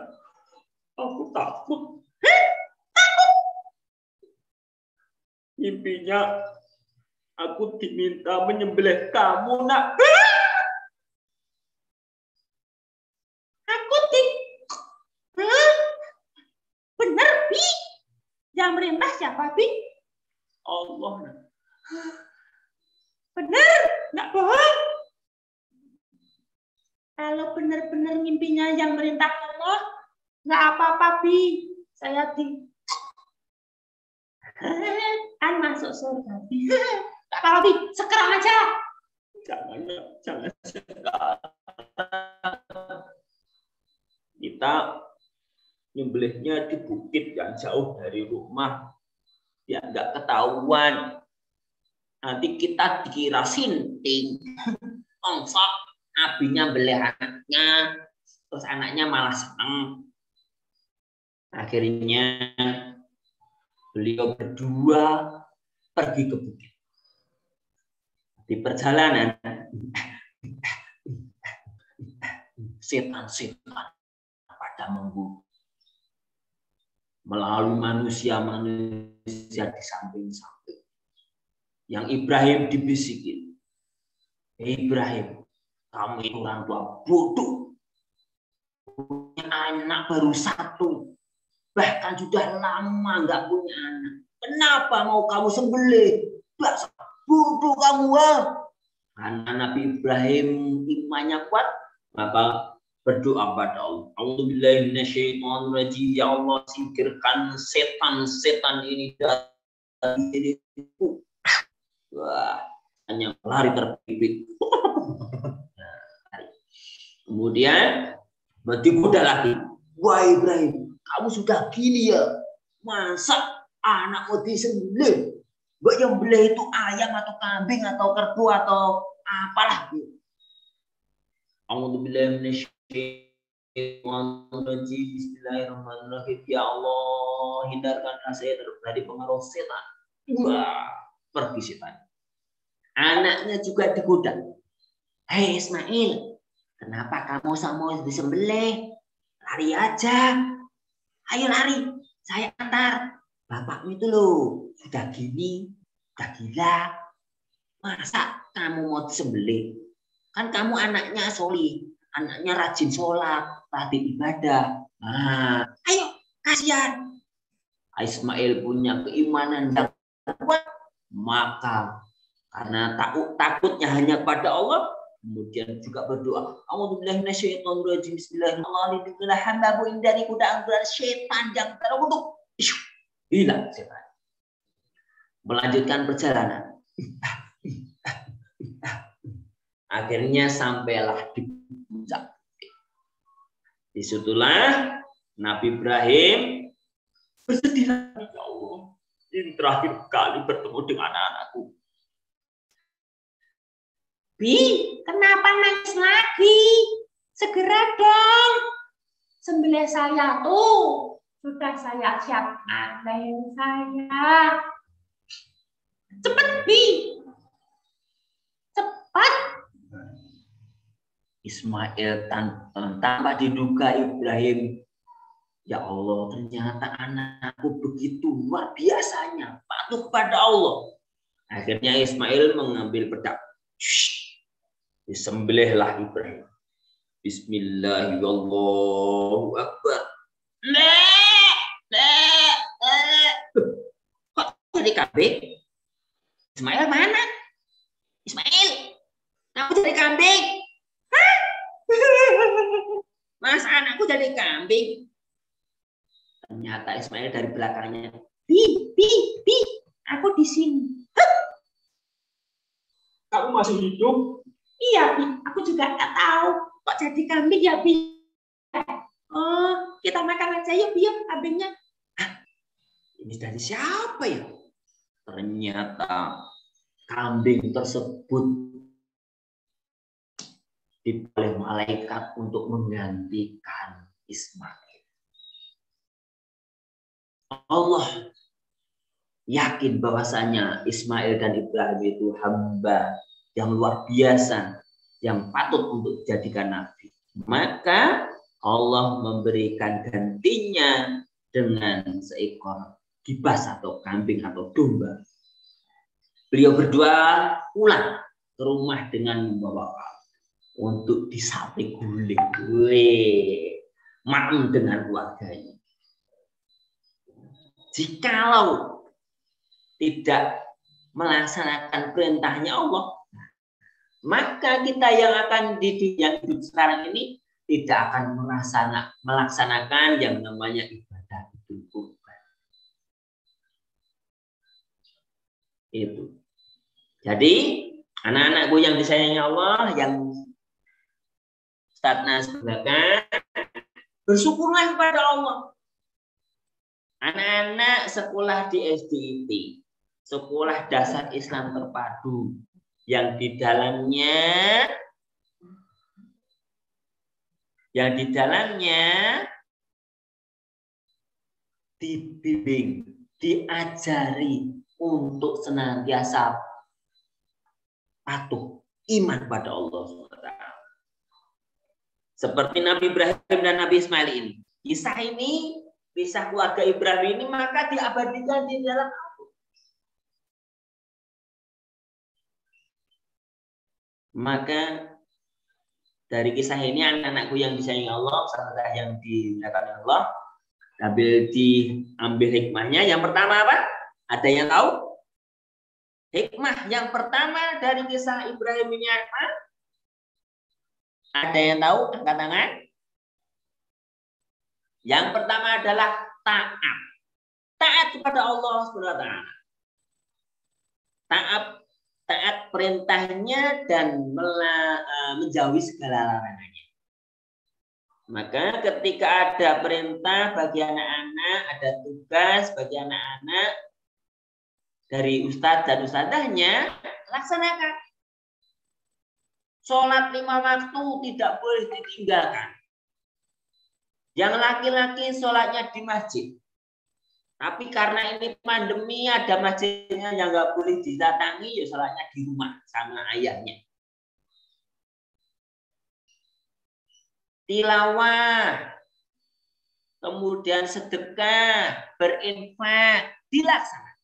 Aku takut. Hah? Takut? Mimpinya aku diminta menyembelih kamu, Nak. Benar, Bi? Yang merintah siapa, Bi? Allah. Benar, nggak bohong. Kalau benar-benar mimpinya yang merintah Allah, nggak apa-apa, Bi. Saya kan masuk surga, Bi. Nggak apa-apa, Bi. Sekarang aja. Jangan sekarang. Kita nyembelihnya di bukit yang jauh dari rumah, ya nggak ketahuan. Nanti kita dikira sinting, tongsok, abinya beleh anaknya, terus anaknya malah seneng. Akhirnya beliau berdua pergi ke bukit. Di perjalanan, setan-setan pada memburu. Melalui manusia-manusia di samping-samping. Yang Ibrahim dibisikin. Ibrahim, kamu itu orang tua bodoh. Punya anak baru satu. Bahkan sudah lama nggak punya anak. Kenapa mau kamu sembelih? Bodoh kamu. Karena Nabi Ibrahim imannya kuat, maka berdoa pada Allah. A'udzubillahi minasyaitonirrajim. Ya Allah, singkirkan setan-setan ini dari diriku. Wah, hanya lari terpipik. Kemudian digoda lagi. Wah Ibrahim, kamu sudah gini ya? Masa anak mau disembelih? Mbak yang beli itu ayam atau kambing atau kerbau atau apalah. A'udzubillahi minasyaitonirrajim. Bismillahirrahmanirrahim. Ya Allah, hindarkan saya dari pengaruh setan. Wah, pergi setan. Anaknya juga digoda. Hei Ismail, kenapa kamu sama disembelih? Lari aja. Ayo lari, saya antar. Bapakmu itu loh, sudah gini, sudah gila. Masa kamu mau disembelih? Kan kamu anaknya solih, anaknya rajin sholat, rajin ibadah. Nah, ayo, kasihan. Ismail punya keimanan yang kuat, maka karena takutnya hanya kepada Allah, kemudian juga berdoa. A'udzubillahi minasyaitonirrajim. Bismillahirrahmanirrahim. Dari godaan setan yang terkutuk. Hilang setan. Melanjutkan perjalanan. Akhirnya sampailah di puncak. Disitulah Nabi Ibrahim bersedih. Ya Allah, ini terakhir kali bertemu dengan anakku. Bi, kenapa nangis lagi? Segera dong. Sembelih saya tuh. Sudah saya siapkan leher saya. Cepet, Bi. Ismail tanpa diduga Ibrahim, ya Allah, ternyata anakku begitu luar biasanya patuh kepada Allah. Akhirnya Ismail mengambil pedang. Disembelihlah Ibrahim. Bismillahirrahmanirrahim. Kok jadi kambing? Ismail mana? Ismail, kamu jadi kambing? Hah? Mas, anakku jadi kambing. Ternyata Ismail dari belakangnya, Bi, aku di sini. Hah? Kamu masih hidup? Iya, Bi, aku juga nggak tahu. Kok jadi kambing ya, Bi? Oh, kita makan aja yuk, Bi, kambingnya. Hah? Ini dari siapa ya? Ternyata kambing tersebut dipilih malaikat untuk menggantikan Ismail. Allah yakin bahwasanya Ismail dan Ibrahim itu hamba yang luar biasa, yang patut untuk dijadikan nabi. Maka Allah memberikan gantinya dengan seekor kibas atau kambing atau domba. Beliau berdua pulang ke rumah dengan membawa untuk disate guling. Maklum dengan keluarganya. Jikalau tidak melaksanakan perintahnya Allah, maka kita yang akan yang hidup sekarang ini tidak akan melaksanakan yang namanya ibadah Idul Kurban. Itu. Jadi anak-anakku yang disayangi Allah, yang Ustaz Nas banggakan, bersyukurlah kepada Allah. Anak-anak sekolah di SDIT, sekolah dasar Islam terpadu, yang di dalamnya dibimbing, diajari untuk senantiasa patuh iman pada Allah SWT. Seperti Nabi Ibrahim dan Nabi Ismail ini. Kisah ini, kisah keluarga Ibrahim ini maka diabadikan di dalam Al-Quran. Maka dari kisah ini anak-anakku yang disayangi Allah, saudara yang dimuliakan Allah, diambil hikmahnya. Yang pertama apa? Ada yang tahu? Hikmah yang pertama dari kisah Ibrahim ini apa? Ada yang tahu? Angkat tangan. Yang pertama adalah taat. Taat kepada Allah SWT. Taat perintahnya dan menjauhi segala larangannya. Maka ketika ada perintah bagi anak-anak, ada tugas bagi anak-anak dari ustadz dan ustadzahnya, laksanakan. Sholat 5 waktu tidak boleh ditinggalkan. Yang laki-laki sholatnya di masjid. Tapi karena ini pandemi, ada masjidnya yang nggak boleh didatangi, ya sholatnya di rumah sama ayahnya. Tilawah, kemudian sedekah, berinfak, dilaksanakan.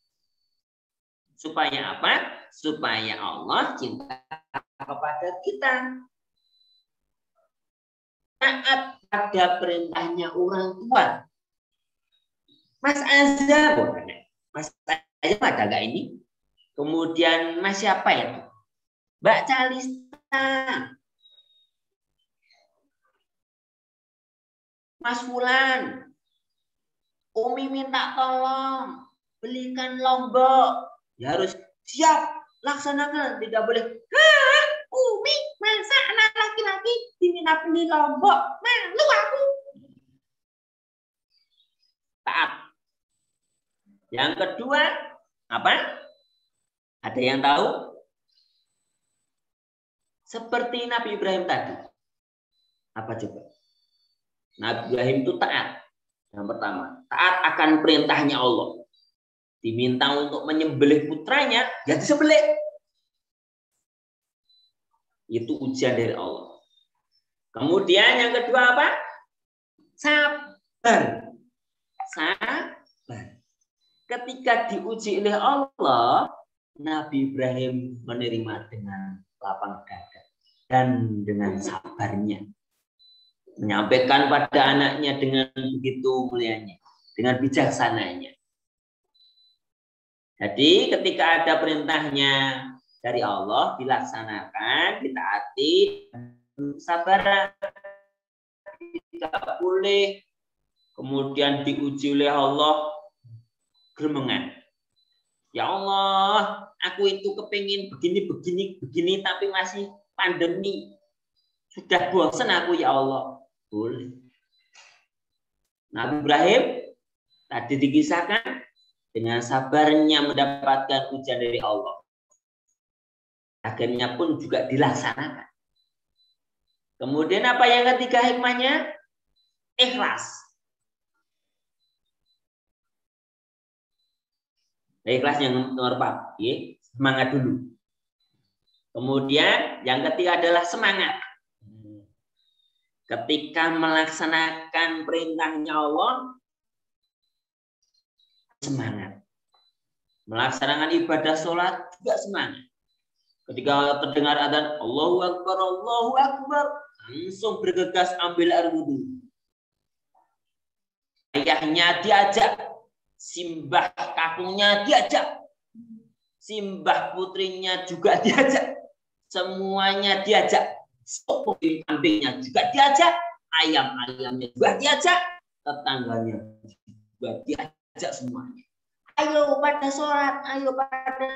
Supaya apa? Supaya Allah cinta kepada kita. Taat pada perintahnya orang tua. Mas Azhar, Mas Azhar ada nggak ini? Kemudian Mas siapa itu? Mbak Calista, Mas Fulan, Umi minta tolong belikan lombok. Ya harus siap laksanakan, tidak boleh. Umi masa anak laki-laki diminta beli lombok, malu aku. Taat. Yang kedua apa? Ada yang tahu? Seperti Nabi Ibrahim tadi. Apa coba? Nabi Ibrahim itu taat. Yang pertama, taat akan perintahnya Allah. Diminta untuk menyembelih putranya, ya disembelih. Itu ujian dari Allah. Kemudian yang kedua apa? Sabar. Sabar. Ketika diuji oleh Allah, Nabi Ibrahim menerima dengan lapang dada dan dengan sabarnya. Menyampaikan pada anaknya dengan begitu mulianya, dengan bijaksananya. Jadi ketika ada perintahnya dari Allah dilaksanakan, ditaati, sabar, tidak boleh kemudian diuji oleh Allah gremengan. Ya Allah, aku itu kepingin begini, tapi masih pandemi. Sudah bosan aku ya Allah. Boleh. Nabi Ibrahim tadi dikisahkan dengan sabarnya mendapatkan ujian dari Allah. Akhirnya pun juga dilaksanakan. Kemudian apa yang ketiga hikmahnya? Ikhlas. Ikhlas yang nomor 4. Ya, semangat dulu. Kemudian yang ketiga adalah semangat. Ketika melaksanakan perintahnya Allah, semangat. Melaksanakan ibadah sholat juga semangat. Ketika terdengar adzan Allahu Akbar, langsung bergegas ambil air wudhu. Ayahnya diajak, simbah kakungnya diajak, simbah putrinya juga diajak, semuanya diajak. Kambingnya juga diajak, ayam-ayamnya juga diajak, tetangganya juga diajak semuanya. Ayo pada sholat, ayo pada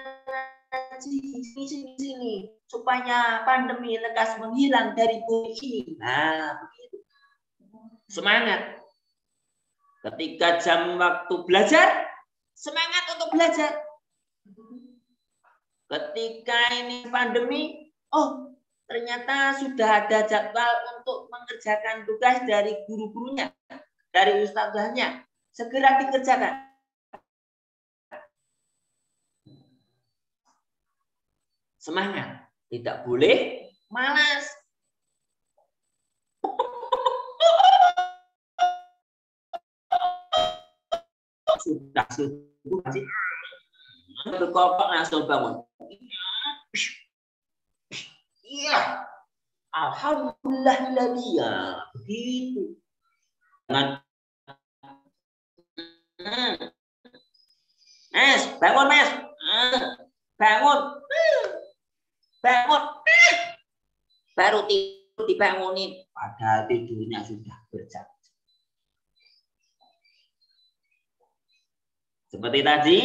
sini, supaya pandemi lekas menghilang dari bumi ini. Nah, begitu. Semangat. Ketika jam waktu belajar, semangat untuk belajar. Ketika ini pandemi, ternyata sudah ada jadwal untuk mengerjakan tugas dari guru-gurunya, dari ustadzahnya. Segera dikerjakan. Semangat. Tidak boleh malas. Sudah masih berkokok langsung bangun. Iya. Alhamdulillah ya. Begitu. Dengan Mas, bangun Mas. Bangun. Bangun. Baru tidur dibangunin. Padahal tidurnya sudah berjam. Seperti tadi,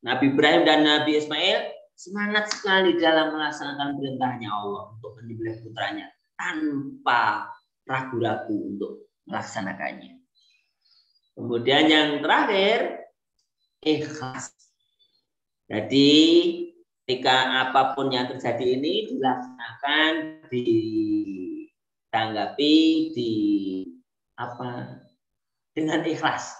Nabi Ibrahim dan Nabi Ismail semangat sekali dalam melaksanakan perintahnya Allah untuk menyembelih putranya tanpa ragu-ragu untuk melaksanakannya. Kemudian yang terakhir, ikhlas. Jadi ketika apapun yang terjadi ini dilaksanakan, ditanggapi, dengan ikhlas.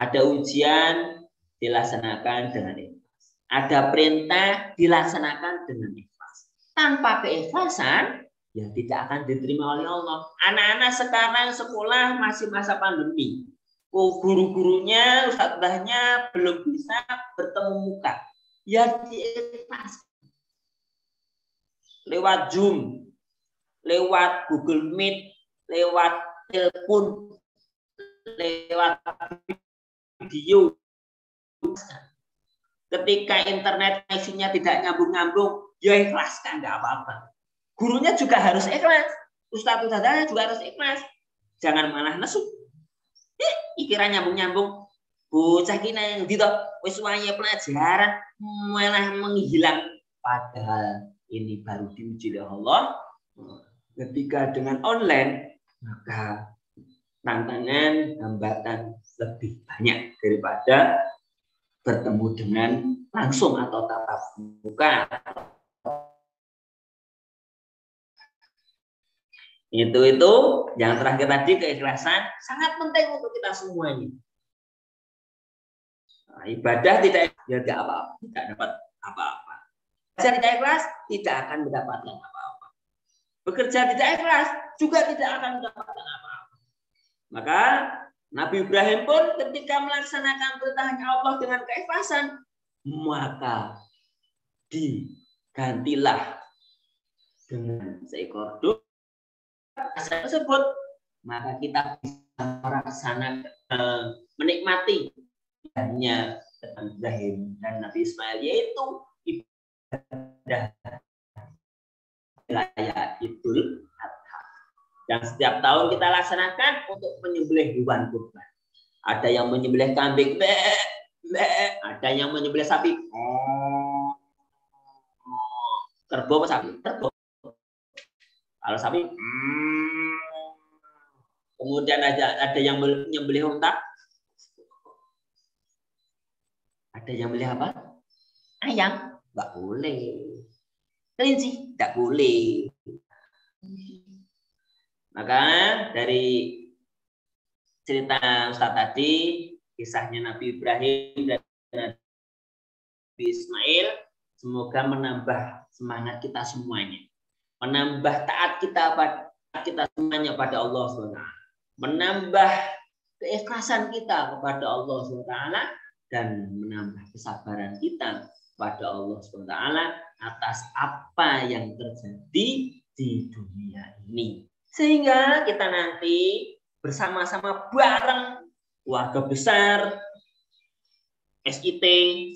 Ada ujian dilaksanakan dengan ikhlas. Ada perintah dilaksanakan dengan ikhlas. Tanpa keikhlasan, ya tidak akan diterima oleh Allah. Anak-anak sekarang sekolah masih masa pandemi. Guru-gurunya, ustadzahnya belum bisa bertemu muka. Ya diikhlas. Lewat Zoom, lewat Google Meet, lewat telepon, lewat video. Ketika internet isinya tidak nyambung-nyambung, ya ikhlaskan, nggak apa-apa. Gurunya juga harus ikhlas, ustadz-ustadznya juga harus ikhlas. Jangan malah nesu. Ikiran nyambung-nyambung, bocah kina yang gitu, wis wayahe pelajaran malah menghilang. Padahal ini baru diuji oleh Allah. Ketika dengan online, maka tantangan, hambatan lebih banyak daripada bertemu dengan langsung atau tatap muka. Itu yang terakhir tadi, keikhlasan sangat penting untuk kita semuanya. Nah, ibadah tidak apa-apa, tidak dapat apa-apa. Bekerja tidak ikhlas tidak akan mendapatkan apa-apa. Bekerja tidak ikhlas juga tidak akan mendapatkan apa-apa. Maka Nabi Ibrahim pun ketika melaksanakan perintahnya Allah dengan keikhlasan, maka digantilah dengan seekor domba tersebut, maka kita bisa melaksanakan menikmati hanya dengan Ibrahim dan Nabi Ismail, yaitu ibadah raya Idul Adha. Yang setiap tahun kita laksanakan untuk menyembelih hewan kurban. Ada yang menyembelih kambing, ada yang menyembelih sapi. Kerbau apa sapi? Kerbau. Kalau sapi, kemudian ada yang menyembelih unta. Ada yang menyembelih apa? Ayam, nggak boleh. Kelinci, nggak boleh. Maka dari cerita Ustaz tadi, kisahnya Nabi Ibrahim dan Nabi Ismail, semoga menambah semangat kita semuanya, menambah taat kita semuanya pada Allah SWT, menambah keikhlasan kita kepada Allah SWT, dan menambah kesabaran kita pada Allah SWT atas apa yang terjadi di dunia ini. Sehingga kita nanti bersama-sama bareng keluarga besar SIT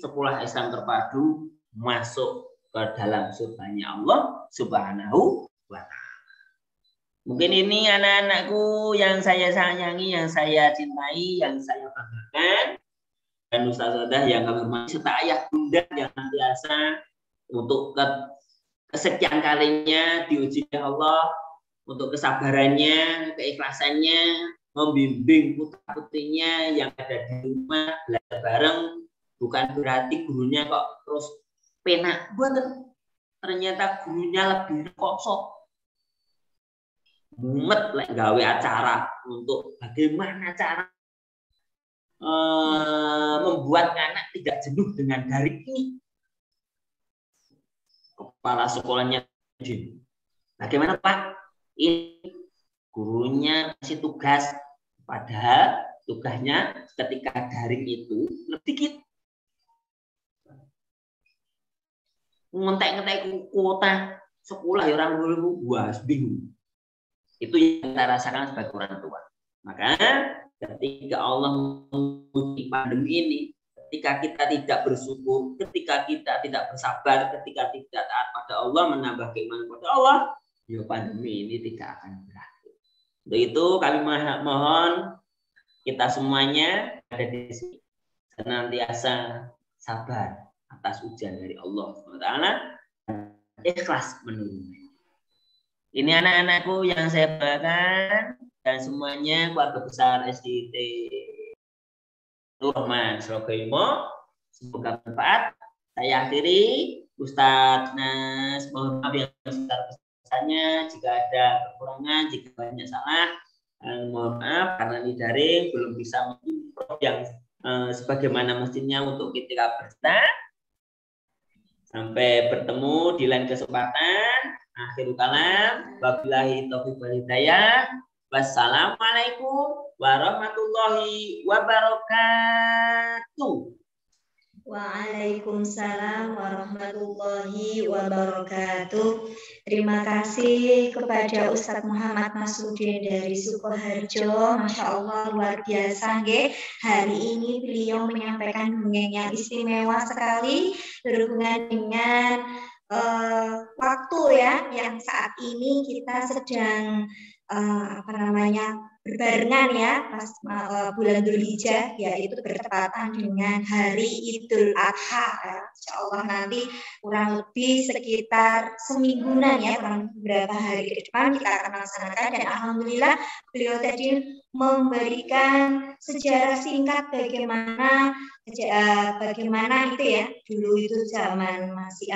Sekolah Islam Terpadu masuk ke dalam surganya Allah Subhanahu wa Ta'ala. Mungkin ini anak-anakku yang saya sayangi, yang saya cintai, yang saya banggakan, dan ustaz-ustazah yang kami hormati, serta ayah bunda yang biasa untuk kesekian kalinya diuji oleh Allah, untuk kesabarannya, keikhlasannya, membimbing putra-putrinya yang ada di rumah belajar bareng. Bukan berarti gurunya kok terus penak, ternyata gurunya lebih kosong, mumet lek gawe acara untuk bagaimana cara membuat anak tidak jenuh dengan daring ini. Kepala sekolahnya, bagaimana Pak? Ini gurunya kasih tugas, padahal tugasnya ketika daring itu lebih dikit. Ngentek-ngentek kuota sekolah ya orang dulu, wah bingung. Itu yang kita rasakan sebagai orang tua. Maka ketika Allah menguji pandemi ini, ketika kita tidak bersyukur, ketika kita tidak bersabar, ketika tidak taat pada Allah, menambah keimanan pada Allah, ya pandemi ini tidak akan berakhir. Untuk itu kami mohon kita semuanya ada di sini senantiasa sabar atas ujian dari Allah SWT, ikhlas menunggu. Ini anak-anakku yang saya banggakan dan semuanya keluarga besar SDIT Nur Rahman Surabaya. Semoga bermanfaat. Saya akhiri, Ustadz Nas, mohon maaf yang besar-besarnya jika ada kekurangan, jika banyak salah, mohon maaf karena ini daring belum bisa mengimprove yang sebagaimana mestinya untuk kita bercerita. Sampai bertemu di lain kesempatan. Akhirul kalam, wabillahi taufiq wal hidayah. Wassalamualaikum warahmatullahi wabarakatuh. Waalaikumsalam warahmatullahi wabarakatuh. Terima kasih kepada Ustadz Muhammad Masudin dari Sukoharjo. Masya Allah luar biasa, nggih. Hari ini beliau menyampaikan dongeng yang istimewa sekali berhubungan dengan waktu ya, yang saat ini kita sedang berbarengan ya pas bulan Dzulhijjah, yaitu bertepatan dengan hari Idul Adha ya. Insya Allah nanti kurang lebih sekitar semingguan ya, kurang beberapa hari ke depan kita akan melaksanakan, dan alhamdulillah beliau tadi memberikan sejarah singkat bagaimana itu ya, dulu itu zaman masih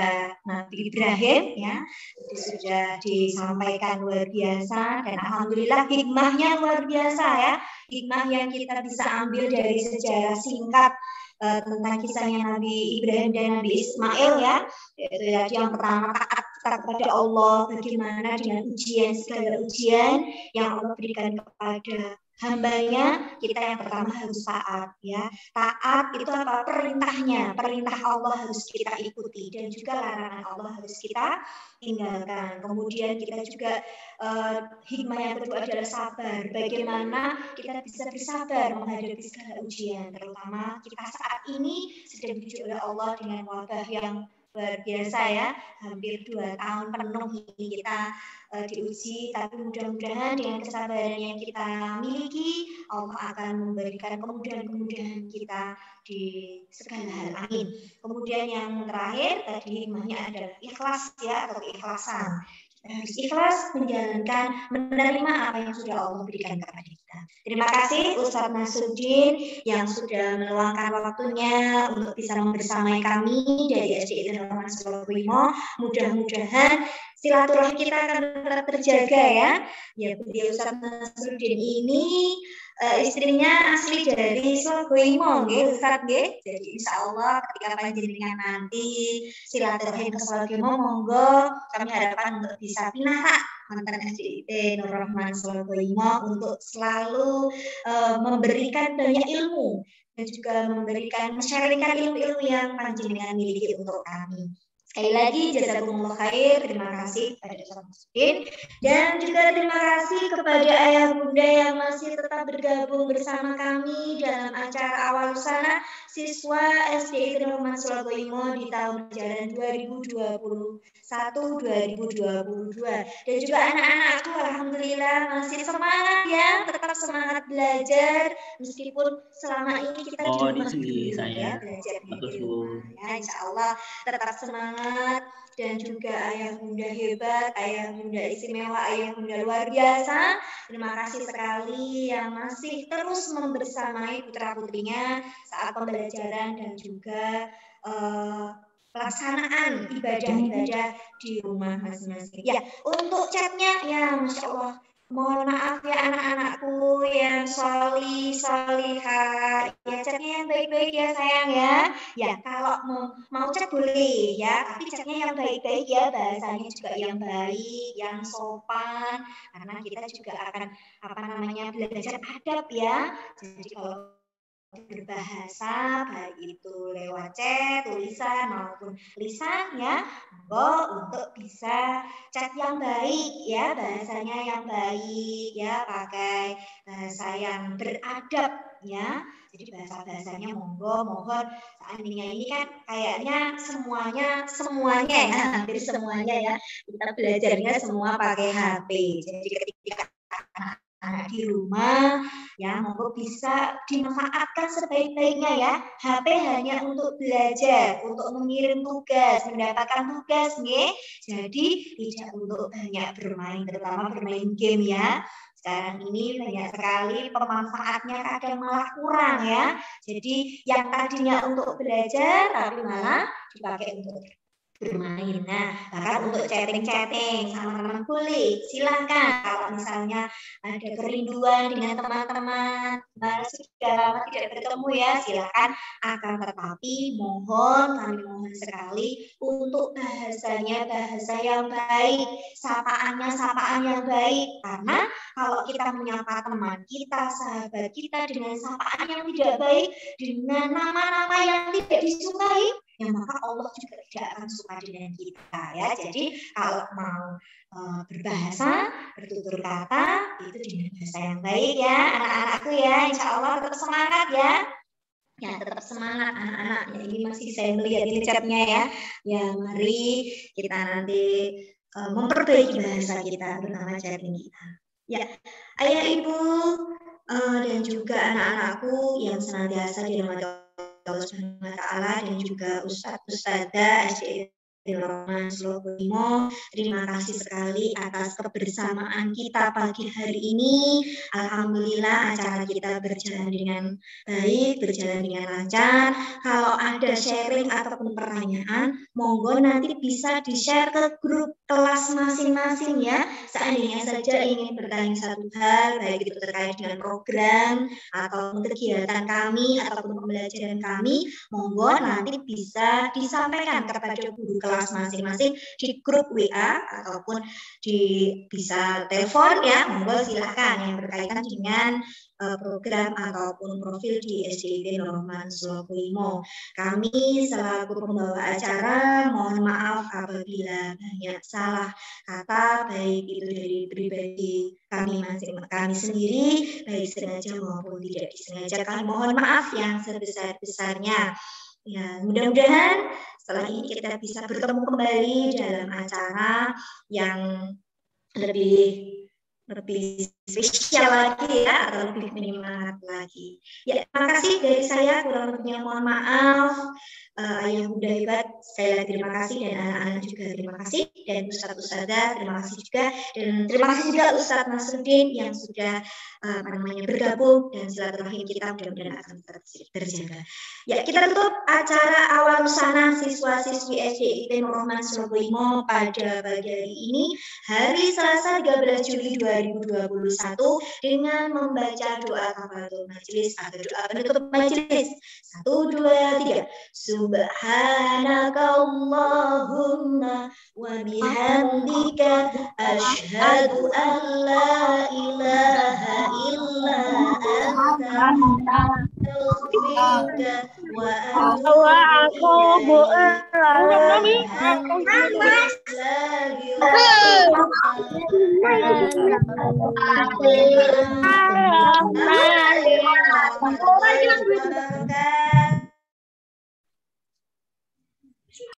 Nabi Ibrahim ya, itu sudah disampaikan luar biasa, dan alhamdulillah hikmahnya luar biasa ya, hikmah yang kita bisa ambil dari sejarah singkat tentang kisahnya Nabi Ibrahim dan Nabi Ismail ya. Yaitu yang pertama taat kepada Allah, bagaimana dengan ujian, segala ujian yang Allah berikan kepada hambanya, kita yang pertama harus taat ya. Taat itu apa? Perintahnya, perintah Allah harus kita ikuti dan juga larangan Allah harus kita tinggalkan. Kemudian kita juga hikmah yang kedua adalah sabar. Bagaimana kita bisa bersabar menghadapi segala ujian, terutama kita saat ini sedang diuji oleh Allah dengan wabah yang luar biasa ya, hampir 2 tahun penuh ini kita diuji, tapi mudah-mudahan dengan kesabaran yang kita miliki, Allah akan memberikan kemudahan-kemudahan kita di segala hal. Amin. Kemudian yang terakhir tadi hikmahnya adalah ikhlas ya, atau keikhlasan. Kita harus ikhlas menjalankan, menerima apa yang sudah Allah berikan kepada kita. Terima kasih Ustadz Nasruddin yang sudah meluangkan waktunya untuk bisa membersamai kami dari SDIT Nurul Sulawimo. Mudah-mudahan silaturahmi kita akan tetap terjaga ya. Ya, beliau Ustadz Nasruddin ini istrinya asli dari Sulawimo, Ustadz nggih. Jadi insya Allah ketika panjenengan nanti silaturahmi ke Sulawimo, monggo kami harapkan untuk bisa pindah mantan SDIT Nur Rahman Sulawimo untuk selalu memberikan banyak ilmu dan juga memberikan sharingkan ilmu-ilmu yang panjenengan miliki untuk kami. Sekali lagi jazakumullah khair, terima kasih kepada Ustaz Nasruddin dan juga terima kasih kepada ayah bunda yang masih tetap bergabung bersama kami dalam acara awal sana siswa SDIT Nur Rahman Sulawimo di tahun ajaran 2021-2022 dan juga anak-anakku alhamdulillah masih semangat ya, tetap semangat belajar meskipun selama ini kita di rumah dulu ya, belajar di rumah ya, insya Allah tetap semangat dan juga ayah bunda hebat, ayah bunda istimewa, ayah bunda luar biasa. Terima kasih sekali yang masih terus membersamai putra-putrinya saat pembelajaran dan juga pelaksanaan ibadah-ibadah di rumah masing-masing. Ya, untuk chatnya ya Masya Allah. Mohon maaf ya anak-anakku yang solihah, ya chatnya yang baik-baik ya sayang ya. Ya kalau mau chat boleh ya, tapi chatnya yang baik-baik ya, bahasanya juga yang baik, yang sopan, karena kita juga akan belajar adab ya. Jadi kalau berbahasa baik itu lewat chat, tulisan maupun lisan ya, untuk bisa chat yang baik ya, bahasanya yang baik ya, pakai bahasa yang beradab ya. Jadi bahasa-bahasanya mohon seandainya ini kan kayaknya semuanya ya, hampir semuanya ya, kita belajarnya semua pakai HP. Jadi ketika anak di rumah ya, monggo bisa dimanfaatkan sebaik-baiknya ya. HP hanya untuk belajar, untuk mengirim tugas, mendapatkan tugas nggih. Jadi tidak untuk banyak bermain, terutama bermain game ya. Sekarang ini banyak sekali pemanfaatnya kadang malah kurang ya. Jadi yang tadinya untuk belajar tapi malah dipakai untuk bermain. Nah, bahkan untuk chatting sama teman boleh, silahkan. Kalau misalnya ada kerinduan dengan teman-teman, sudah lama tidak bertemu ya, silahkan. Akan tetapi kami mohon sekali untuk bahasanya bahasa yang baik, sapaan yang baik. Karena kalau kita menyapa teman kita, sahabat kita dengan sapaan yang tidak baik, dengan nama-nama yang tidak disukai, ya maka Allah juga tidak akan suka dengan kita ya. Jadi kalau mau berbahasa, bertutur kata itu dengan bahasa yang baik ya anak-anakku ya. Insya Allah tetap semangat ya. Ya tetap semangat anak-anak. Ya, ini masih saya melihat ini chatnya ya. Ya mari kita nanti memperbaiki bahasa kita, terutama chatting kita. Ya ayah ibu dan juga anak-anakku yang senantiasa dirahmati Allah Subhanahu wa taala dan juga ustadz-ustadzah SDIT Rahman Sulawimo. Terima kasih sekali atas kebersamaan kita pagi hari ini. Alhamdulillah acara kita berjalan dengan baik, berjalan dengan lancar. Kalau ada sharing ataupun pertanyaan, monggo nanti bisa di-share ke grup kelas masing-masing ya. Seandainya saja ingin bertanya satu hal, baik itu terkait dengan program ataupun kegiatan kami ataupun pembelajaran kami, monggo nanti bisa disampaikan kepada guru kelas masing-masing di grup WA ataupun bisa telepon ya, monggo silakan yang berkaitan dengan program ataupun profil di SDIT Rahman Sulawimo. Kami selaku pembawa acara mohon maaf apabila banyak salah kata, baik itu dari pribadi kami sendiri, baik sengaja maupun tidak disengaja. Kami mohon maaf yang sebesar-besarnya. Ya, mudah-mudahan setelah ini kita bisa bertemu kembali dalam acara yang lebih spesial lagi ya, atau lebih menyemangat lagi. Ya, terima kasih dari saya, kurang lebihnya mohon maaf. Ayah Bunda Hebat, saya terima kasih, dan anak-anak juga terima kasih, dan Ustadz Ustadzah terima kasih juga, dan terima kasih juga Ustadz Nasruddin yang sudah bergabung, dan silaturahim kita mudah-mudahan akan terjaga. Ya, kita tutup acara awal usana siswa-siswi SDIT Rahman Sulawimo pada pagi hari ini, hari Selasa 13 Juli 2021 dengan membaca doa kafaratul majelis atau doa penutup majelis. 1, 2, 3. Subhanaka Allahumma wa bihamdika asyhadu an la ilaha illa anta astaghfiruka wa atubu ilaik.